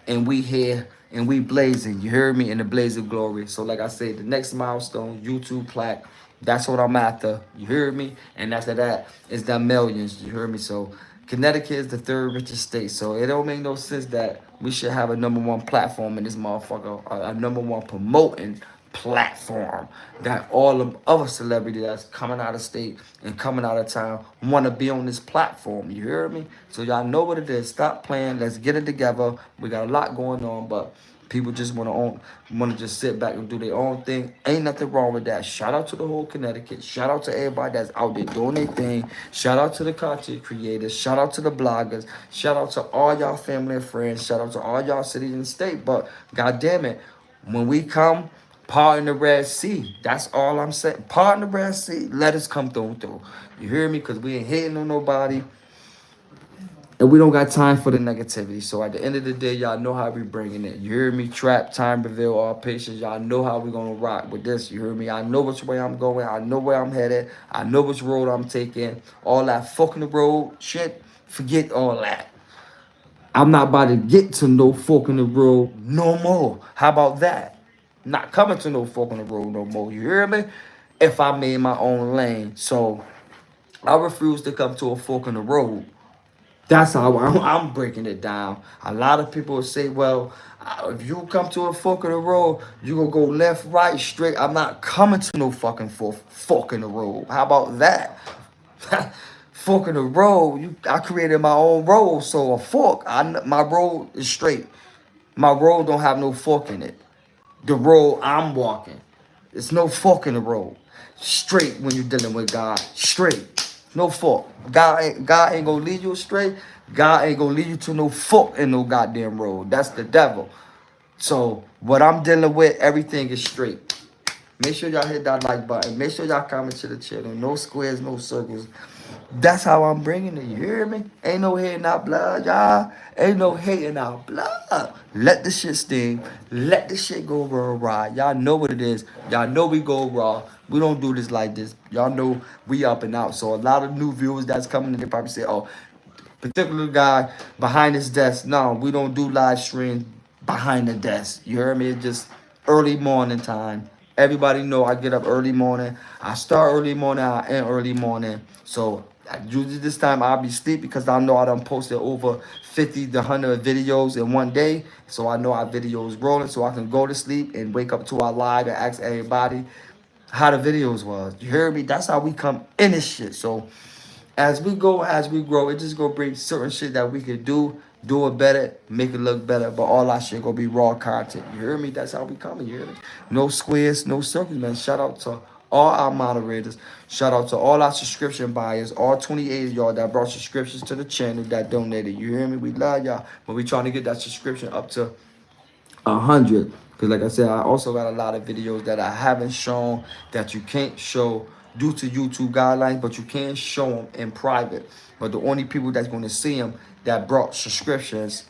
and we here and we blazing. You hear me? In the blaze of glory. So like I said, the next milestone, YouTube plaque. That's what I'm after. You hear me? And after that, it's the millions. You hear me? So Connecticut is the third richest state. So it don't make no sense that we should have a #1 platform in this motherfucker, a #1 promoting platform that all of other celebrities that's coming out of state and coming out of town want to be on this platform. You hear me? So y'all know what it is. Stop playing. Let's get it together. We got a lot going on, but people just want to just sit back and do their own thing. Ain't nothing wrong with that. Shout out to the whole Connecticut. Shout out to everybody that's out there doing their thing. Shout out to the content creators. Shout out to the bloggers. Shout out to all y'all family and friends. Shout out to all y'all cities and state. But god damn it, when we come, part in the Red Sea. That's all I'm saying. Part in the Red Sea. Let us come through. You hear me? Because we ain't hating on nobody. And we don't got time for the negativity. So at the end of the day, y'all know how we bringing it. You hear me? Trap, time, reveal, all patience. Y'all know how we going to rock with this. You hear me? I know which way I'm going. I know where I'm headed. I know which road I'm taking. All that fucking the road shit, forget all that. I'm not about to get to no fork in the road no more. How about that? Not coming to no fork in the road no more. You hear me? If I made my own lane. So I refuse to come to a fork in the road. That's how I'm breaking it down. A lot of people say, well, if you come to a fork in the road, you gonna go left, right, straight. I'm not coming to no fucking fork in the road. How about that? Fork in the road. I created my own road, so a fork. My road is straight. My road don't have no fork in it. The road I'm walking, it's no fork in the road. Straight when you're dealing with God. Straight. No fork. God ain't gonna lead you straight. God ain't gonna lead you to no fork in no goddamn road. That's the devil. So what I'm dealing with, everything is straight. Make sure y'all hit that like button. Make sure y'all comment to the channel. No squares, no circles. That's how I'm bringing it. You hear me? Ain't no hating out blood, y'all. Ain't no hating out blood. Let the shit sting. Let the shit go raw. Y'all know what it is. Y'all know we go raw. We don't do this like this. Y'all know we up and out. So a lot of new viewers that's coming in, they probably say, oh, particular guy behind his desk. No, we don't do live streams behind the desk. You hear me? It's just early morning time. Everybody know I get up early morning. I start early morning. I end early morning. So usually this time I'll be asleep because I know I done posted over 50 to 100 videos in one day. So I know our videos rolling. So I can go to sleep and wake up to our live and ask everybody how the videos was. You hear me? That's how we come in this shit. So as we go, as we grow, it just gonna bring certain shit that we could do it better, make it look better. But all our shit gonna be raw content. You hear me? That's how we coming. You hear me? No squares, no circles, man. Shout out to all our moderators. Shout out to all our subscription buyers, all 28 of y'all that brought subscriptions to the channel that donated. You hear me? We love y'all. But we trying to get that subscription up to 100. Because like I said, I also got a lot of videos that I haven't shown that you can't show due to YouTube guidelines, but you can show them in private. But the only people that's going to see them that brought subscriptions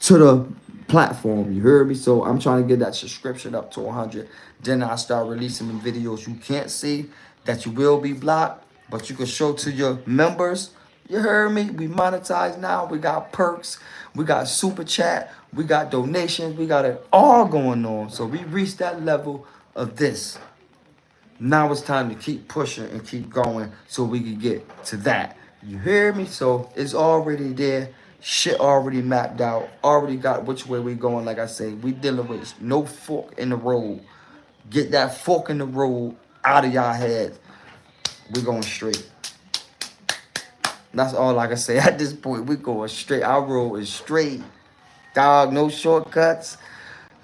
to the platform. You heard me? So I'm trying to get that subscription up to 100. Then I start releasing them videos you can't see that you will be blocked, but you can show to your members. You heard me? We monetize now. We got perks. We got super chat. We got donations. We got it all going on. So we reached that level of this. Now it's time to keep pushing and keep going so we can get to that. You hear me? So it's already there. Shit already mapped out. Already got which way we going. Like I say, we dealing with no fork in the road. Get that fork in the road out of y'all heads. We going straight. That's all I can say. At this point, we going straight. Our road is straight. Dog, no shortcuts.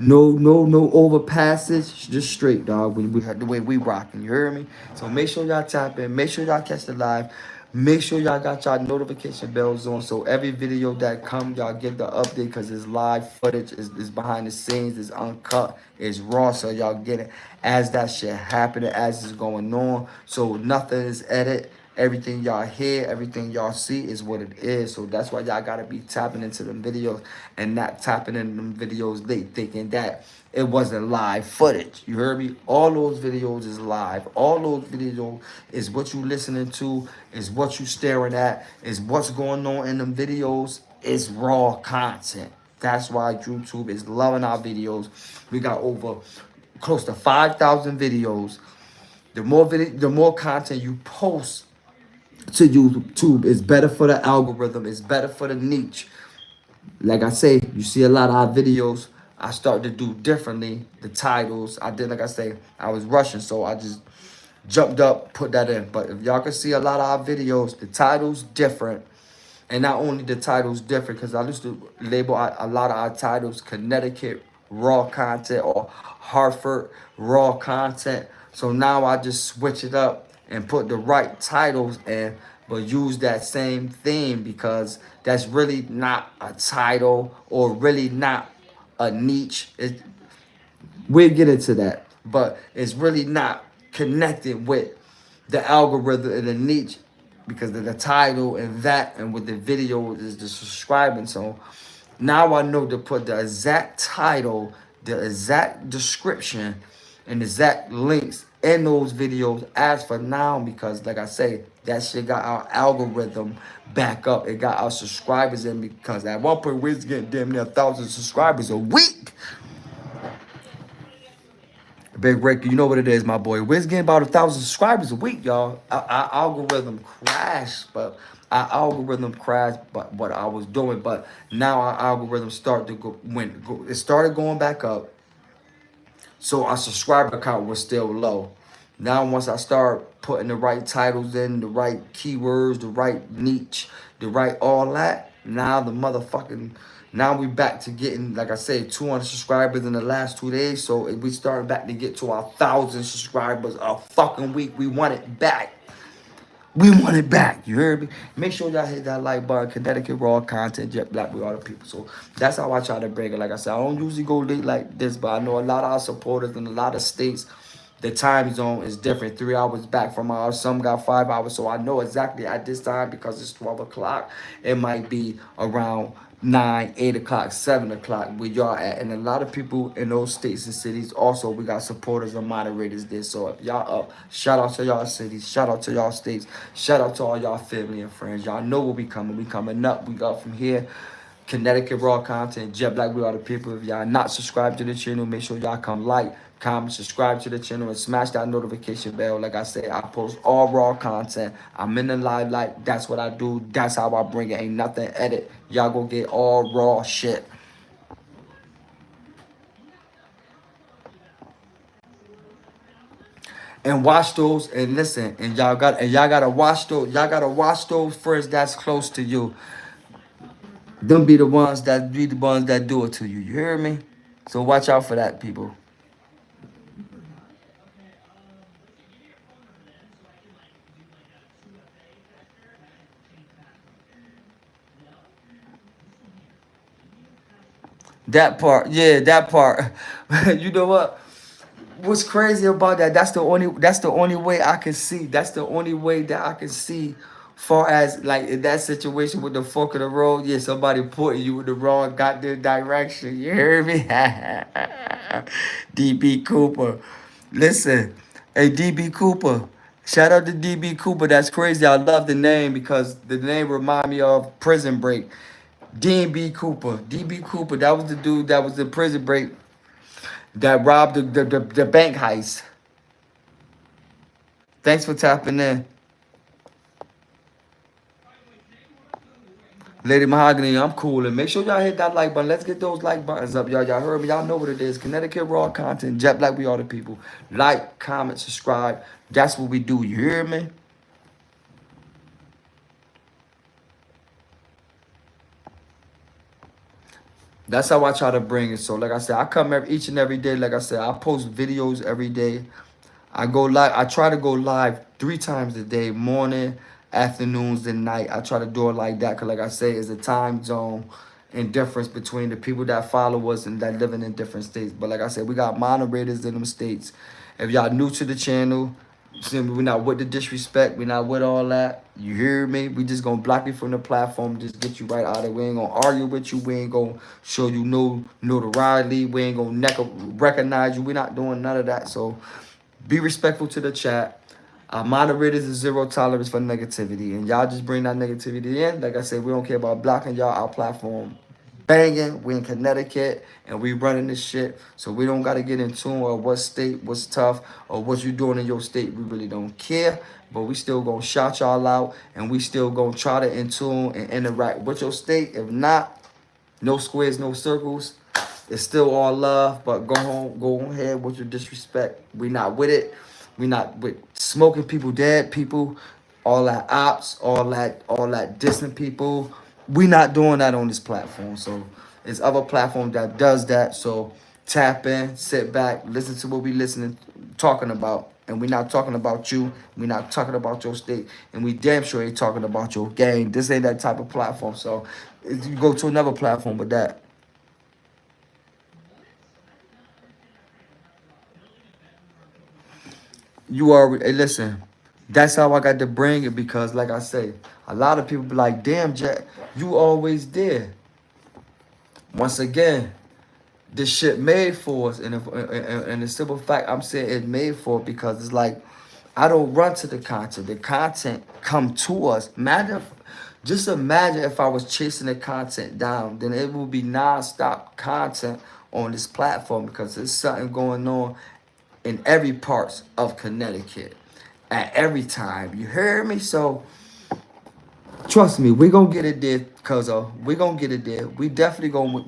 No overpasses, just straight, dog. We the way we rocking, you hear me? So make sure y'all tap in, make sure y'all catch the live, make sure y'all got y'all notification bells on, so every video that come, y'all get the update, because it's live footage, it's behind the scenes, it's uncut, it's raw, so y'all get it as that shit happening, as it's going on, so nothing is edited. Everything y'all hear, everything y'all see is what it is. So that's why y'all gotta be tapping into them videos and not tapping in them videos late, thinking that it wasn't live footage. You heard me? All those videos is live. All those videos is what you listening to, is what you staring at, is what's going on in them videos. It's raw content. That's why YouTube is loving our videos. We got over close to 5,000 videos. The more content you post to YouTube, it's better for the algorithm, it's better for the niche. Like I say, you see a lot of our videos I started to do differently. The titles, I did, like I say, I was rushing, so I just jumped up, put that in. But if y'all can see a lot of our videos, the titles different. And not only the titles different, because I used to label a lot of our titles Connecticut raw content or Hartford raw content. So now I just switch it up and put the right titles in, but use that same theme, because that's really not a title or really not a niche. We'll get into that, but it's really not connected with the algorithm and the niche, because of the title and that, and with the video is the subscribing. So now I know to put the exact title, the exact description, and exact links in those videos as for now, because like I say, that shit got our algorithm back up. It got our subscribers in, because at one point we was getting damn near 1,000 subscribers a week. Big Rick, you know what it is, my boy. We're getting about 1,000 subscribers a week, y'all. Our algorithm crashed, but what I was doing. But now our algorithm started to go. It started going back up. So our subscriber count was still low. Now once I start putting the right titles in, the right keywords, the right niche, the right all that, now the motherfucking, now we back to getting, like I said, 200 subscribers in the last 2 days. So we started back to get to our 1,000 subscribers a fucking week. We want it back. We want it back. You heard me? Make sure y'all hit that like button. Connecticut raw content, jet black with all the people. So that's how I try to bring it. Like I said, I don't usually go late like this, but I know a lot of our supporters in a lot of states, the time zone is different. 3 hours back from ours. Some got 5 hours. So I know exactly at this time, because it's 12 o'clock, it might be around 9, 8 o'clock, 7 o'clock where y'all at. And a lot of people in those states and cities also, we got supporters and moderators there. So if y'all up, shout out to y'all cities, shout out to y'all states, shout out to all y'all family and friends. Y'all know where we coming. We coming up. We got from here. Connecticut raw content, jet black we are the people. If y'all not subscribed to the channel, make sure y'all come like, comment, subscribe to the channel, and smash that notification bell. Like I say, I post all raw content. I'm in the live light. That's what I do. That's how I bring it. Ain't nothing edit. Y'all go get all raw shit. And watch those and listen. And y'all gotta watch those. Y'all gotta watch those first that's close to you. Them be the ones that do it to you. You hear me? So watch out for that, people. That part, yeah, that part. You know what? What's crazy about that? That's the only way I can see. That's the only way that I can see. Far as like in that situation with the fork of the road, yeah, somebody putting you in the wrong goddamn direction. You hear me? DB Cooper. Listen, hey DB Cooper. Shout out to DB Cooper. That's crazy. I love the name because the name remind me of Prison Break. DB Cooper. DB Cooper. That was the dude that was in Prison Break that robbed the bank heist. Thanks for tapping in. Lady Mahogany, I'm cool. And make sure y'all hit that like button. Let's get those like buttons up, y'all. Y'all heard me. Y'all know what it is. Connecticut raw content. Jet black we all the people. Like, comment, subscribe. That's what we do. You hear me? That's how I try to bring it. So like I said, I come each and every day. Like I said, I post videos every day. I go live. I try to go live 3 times a day, morning, afternoons, and night. I try to do it like that because, like I say, it's a time zone and difference between the people that follow us and that living in different states. But like I said, we got moderators in them states. If y'all new to the channel, we're not with the disrespect. We're not with all that. You hear me? We just gonna block you from the platform. Just get you right out of it. We ain't gonna argue with you. We ain't gonna show you no notoriety. We ain't gonna recognize you. We're not doing none of that. So be respectful to the chat. Our moderators is zero tolerance for negativity. And y'all just bring that negativity in. Like I said, we don't care about blocking y'all. Our platform banging. We in Connecticut and we running this shit. So we don't got to get in tune or what state, what's tough, or what you doing in your state. We really don't care. But we still going to shout y'all out. And we still going to try to in tune and interact with your state. If not, no squares, no circles. It's still all love, but go ahead with your disrespect. We not with it. We not with smoking people, dead people, all that ops, all that distant people. We not doing that on this platform. So it's other platform that does that. So tap in, sit back, listen to what we listening, talking about. And we not talking about you. We not talking about your state. And we damn sure ain't talking about your gang. This ain't that type of platform. So if you go to another platform with that. You are, hey, listen, that's how I got to bring it because, like I say, a lot of people be like, damn, Jack, you always there. Once again, this shit made for us. And the simple fact I'm saying it made for it because it's like, I don't run to the content. The content come to us. Just imagine if I was chasing the content down, then it would be non-stop content on this platform because there's something going on in every parts of Connecticut at every time. You hear me? So trust me, we gonna get it there, cuz we gonna get it there. We definitely gonna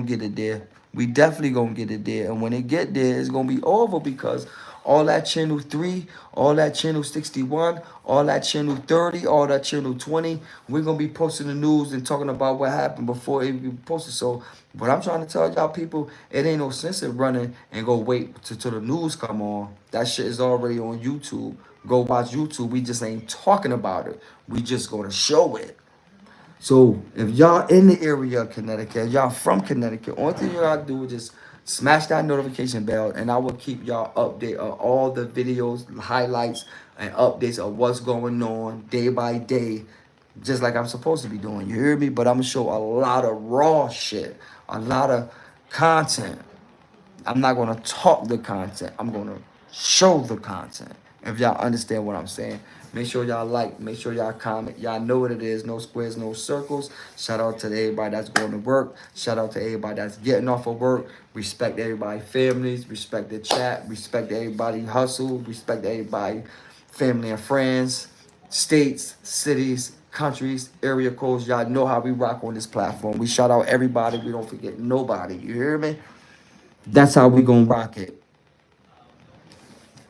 get it there. We definitely gonna get it there. And when it get there, it's gonna be over because all that channel 3, all that channel 61, all that channel 30, all that channel 20, we're gonna be posting the news and talking about what happened before it be posted. So what I'm trying to tell y'all people, it ain't no sense in running and go wait till the news come on. That shit is already on YouTube. Go watch YouTube. We just ain't talking about it. We just gonna show it. So if y'all in the area of Connecticut, y'all from Connecticut, only thing you gotta do is just smash that notification bell, and I will keep y'all update of all the videos, highlights, and updates of what's going on day by day, just like I'm supposed to be doing. You hear me? But I'm gonna show a lot of raw shit, a lot of content. I'm not gonna talk the content. I'm gonna show the content. If y'all understand what I'm saying, make sure y'all like, make sure y'all comment. Y'all know what it is. No squares, no circles. Shout out to everybody that's going to work. Shout out to everybody that's getting off of work. Respect everybody families. Respect the chat. Respect everybody hustle. Respect everybody family and friends, states, cities, countries, area codes. Y'all know how we rock on this platform. We shout out everybody. We don't forget nobody. You hear me? That's how we gonna rock it.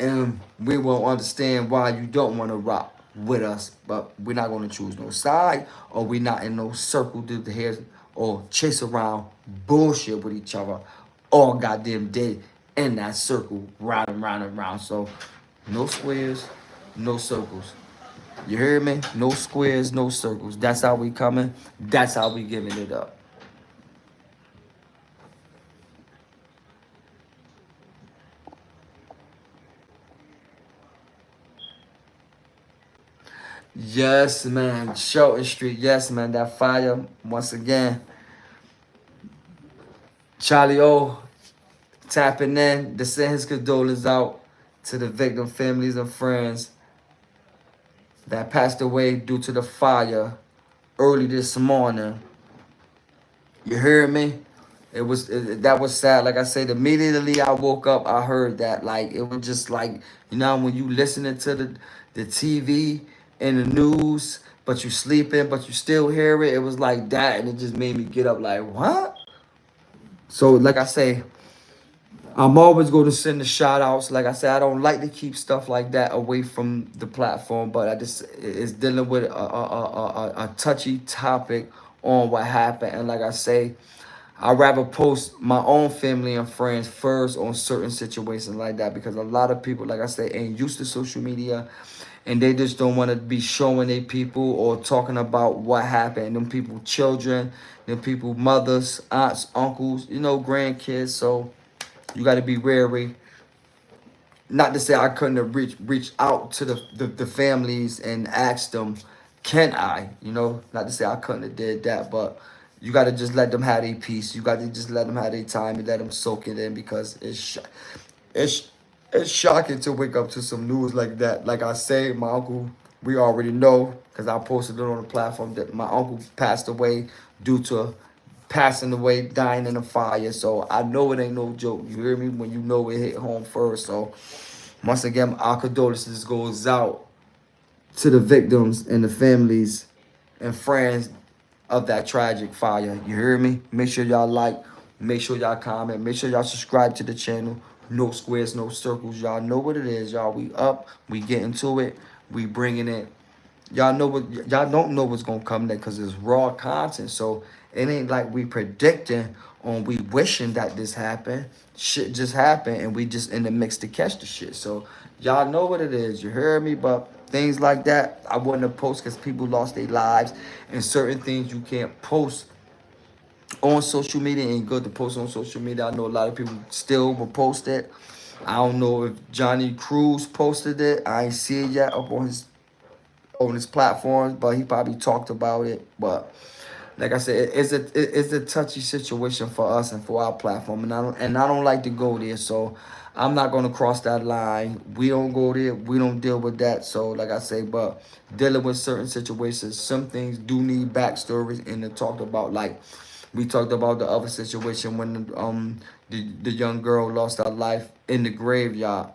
And we will understand why you don't want to rock with us, but we're not gonna choose no side, or we're not in no circle to the head or chase around bullshit with each other all goddamn day in that circle, round and round and round. So no squares, no circles. You hear me? No squares, no circles. That's how we coming. That's how we giving it up. Yes, man. Shelton Street. Yes, man. That fire. Once again, Charlie O tapping in to send his condolences out to the victim families and friends that passed away due to the fire early this morning. You heard me? That was sad. Like I said, immediately I woke up, I heard that. Like it was just like, when you listening to the TV and the news, but you sleeping, but you still hear it. It was like that, and it just made me get up. Like what? So like I say, I'm always going to send the shout outs. Like I said, I don't like to keep stuff like that away from the platform, but I just it's dealing with a touchy topic on what happened. And like I say, I'd rather post my own family and friends first on certain situations like that because a lot of people, like I say, ain't used to social media and they just don't want to be showing their people or talking about what happened. Them people, children, them people, mothers, aunts, uncles, grandkids. So you got to be wary. Not to say I couldn't have reached out to the families and asked them, can I? Not to say I couldn't have did that, but you got to just let them have their peace. You got to just let them have their time and let them soak it in because it's it's shocking to wake up to some news like that. Like I say, my uncle, we already know because I posted it on the platform that my uncle passed away due to passing away, dying in a fire. So I know it ain't no joke. You hear me? When you know it hit home first. So once again, our condolences goes out to the victims and the families and friends of that tragic fire. You hear me? Make sure y'all like, Make sure y'all comment. Make sure y'all subscribe to the channel. No squares, no circles. Y'all know what it is, y'all. We up. We get into it. We bringing it. Y'all know what. Y'all don't know what's gonna come next because it's raw content. So it ain't like we predicting or we wishing that this happened. Shit just happened, and we just in the mix to catch the shit. So y'all know what it is. You heard me, but things like that I wouldn't have post because people lost their lives, and certain things you can't post on social media. Ain't good to post on social media. I know a lot of people still will post it. I don't know if Johnny Cruz posted it. I ain't see it yet up on his platforms, but he probably talked about it. But like I said, it's a touchy situation for us and for our platform, and I don't like to go there. So I'm not gonna cross that line. We don't go there. We don't deal with that. So like I say, but dealing with certain situations, some things do need backstories and to talk about. Like we talked about the other situation when the young girl lost her life in the graveyard.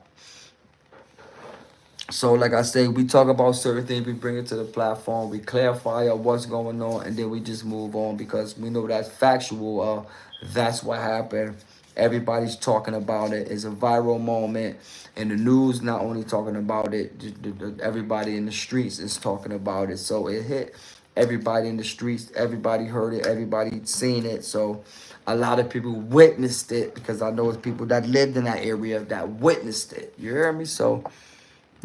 So, like I say, we talk about certain things, we bring it to the platform, we clarify what's going on, and then we just move on because we know that's factual. That's what happened. Everybody's talking about it. It's a viral moment, and the news not only talking about it, everybody in the streets is talking about it. So it hit everybody in the streets. Everybody heard it. Everybody seen it. So a lot of people witnessed it because I know it's people that lived in that area that witnessed it. You hear me? So.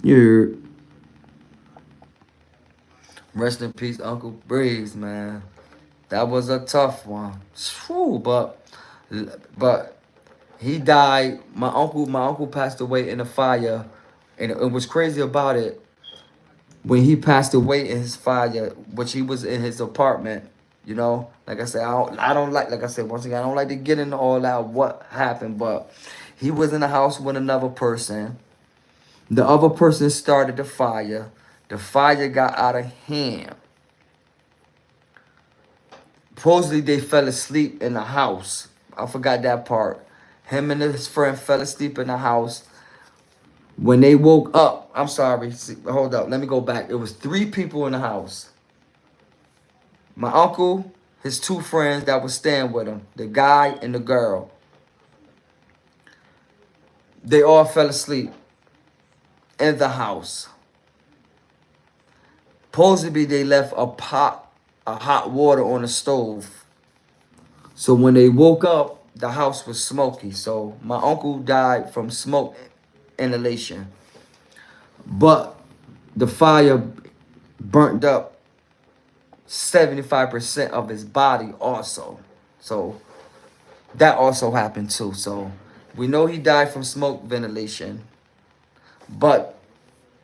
Yeah. Rest in peace, Uncle Breeze, man. That was a tough one. Whew, but he died. My uncle passed away in a fire, and it was crazy about it. When he passed away in his fire, which he was in his apartment, like I said, I don't like I said once again, I don't like to get into all that what happened, but he was in the house with another person. The other person started the fire. The fire got out of hand. Supposedly they fell asleep in the house. I forgot that part. Him and his friend fell asleep in the house. When they woke up, I'm sorry, hold up, let me go back. It was 3 people in the house. My uncle, his 2 friends that was staying with him, the guy and the girl. They all fell asleep in the house. Supposedly they left a pot of hot water on the stove. So when they woke up, the house was smoky. So my uncle died from smoke inhalation. But the fire burnt up 75% of his body also. So that also happened too. So we know he died from smoke ventilation. But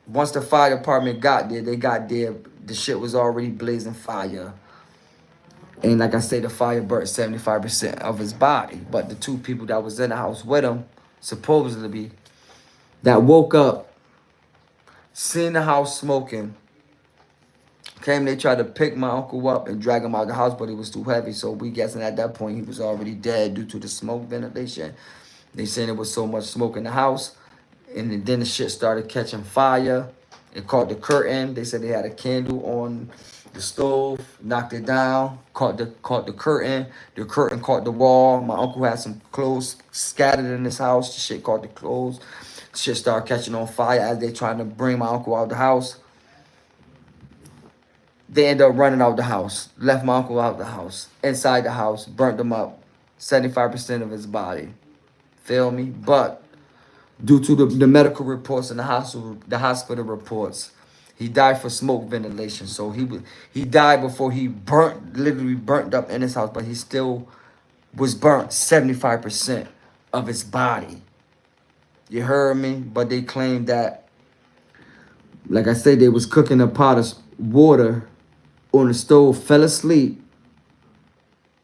once the fire department got there, the shit was already blazing fire. And like I say, the fire burnt 75% of his body. But the 2 people that was in the house with him, supposedly, that woke up, seen the house smoking, they tried to pick my uncle up and drag him out of the house, but it was too heavy. So we guessing at that point he was already dead due to the smoke ventilation. They saying there was so much smoke in the house. And then the shit started catching fire. It caught the curtain. They said they had a candle on the stove, knocked it down, caught the curtain. The curtain caught the wall. My uncle had some clothes scattered in his house. The shit caught the clothes. Shit started catching on fire as they trying to bring my uncle out of the house. They ended up running out the house, left my uncle out the house, inside the house, burnt him up, 75% of his body. Feel me? But due to the medical reports and the hospital reports, he died for smoke ventilation. So he died before he literally burnt up in his house, but he still was burnt 75% of his body. You heard me? But they claimed that, like I said, they was cooking a pot of water on the stove, fell asleep.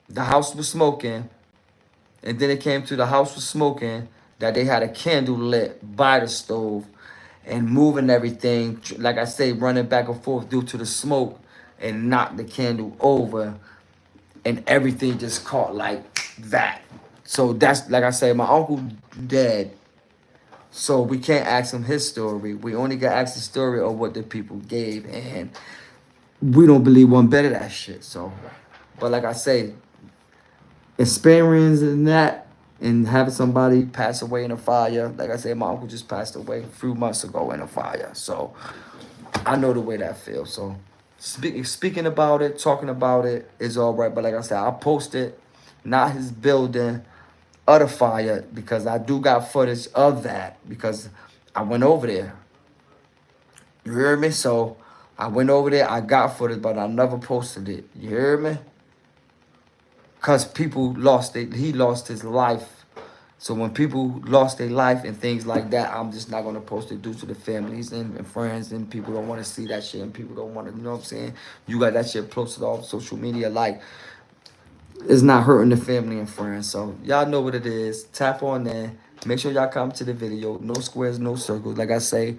The house was smoking. And then it came to the house was smoking, that they had a candle lit by the stove and moving everything, like I say, running back and forth due to the smoke and knocked the candle over and everything just caught like that. So that's, like I say, my uncle dead. So we can't ask him his story. We only got to ask the story of what the people gave. And we don't believe one bit of that shit. So, but like I say, experiencing that and having somebody pass away in a fire. Like I said, my uncle just passed away a few months ago in a fire. So I know the way that feels. So speaking about it, talking about it is all right. But like I said, I posted not his building, other fire, because I do got footage of that because I went over there. You hear me? So I went over there. I got footage, but I never posted it. You hear me? Cause people lost it. He lost his life. So when people lost their life and things like that, I'm just not gonna post it due to the families and friends, and people don't want to see that shit, and people don't want to, you know what I'm saying? You got that shit posted off social media, like it's not hurting the family and friends. So y'all know what it is. Tap on there. Make sure y'all come to the video. No squares, no circles. Like I say,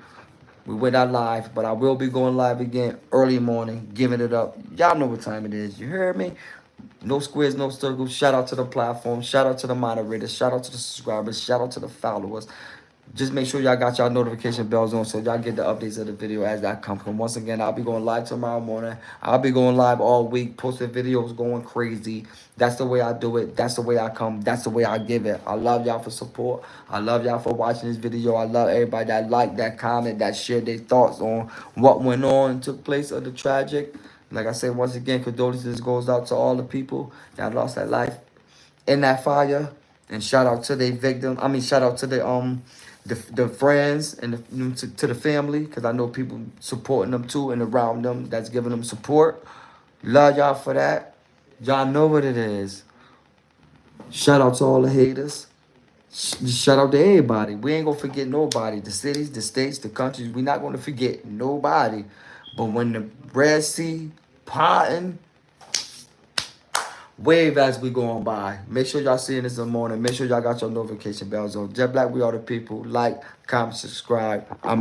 we went out live, but I will be going live again early morning, giving it up. Y'all know what time it is. You heard me? No squares, no circles. Shout out to the platform. Shout out to the moderators. Shout out to the subscribers. Shout out to the followers. Just make sure y'all got y'all notification bells on so y'all get the updates of the video as that comes. And once again, I'll be going live tomorrow morning. I'll be going live all week, posting videos, going crazy. That's the way I do it. That's the way I come. That's the way I give it. I love y'all for support. I love y'all for watching this video. I love everybody that liked, that comment, that shared their thoughts on what went on and took place of the tragic. Like I said, once again, condolences goes out to all the people that lost their life in that fire. And shout out to the victim. I mean, shout out to the friends and to the family, because I know people supporting them too and around them that's giving them support. Love y'all for that. Y'all know what it is. Shout out to all the haters. Shout out to everybody. We ain't gonna forget nobody. The cities, the states, the countries. We're not gonna forget nobody. But when the Red Sea parting, wave as we going by. Make sure y'all seeing this in the morning. Make sure y'all got your notification bells on. Jet Black, we are the people. Like, comment, subscribe. I'm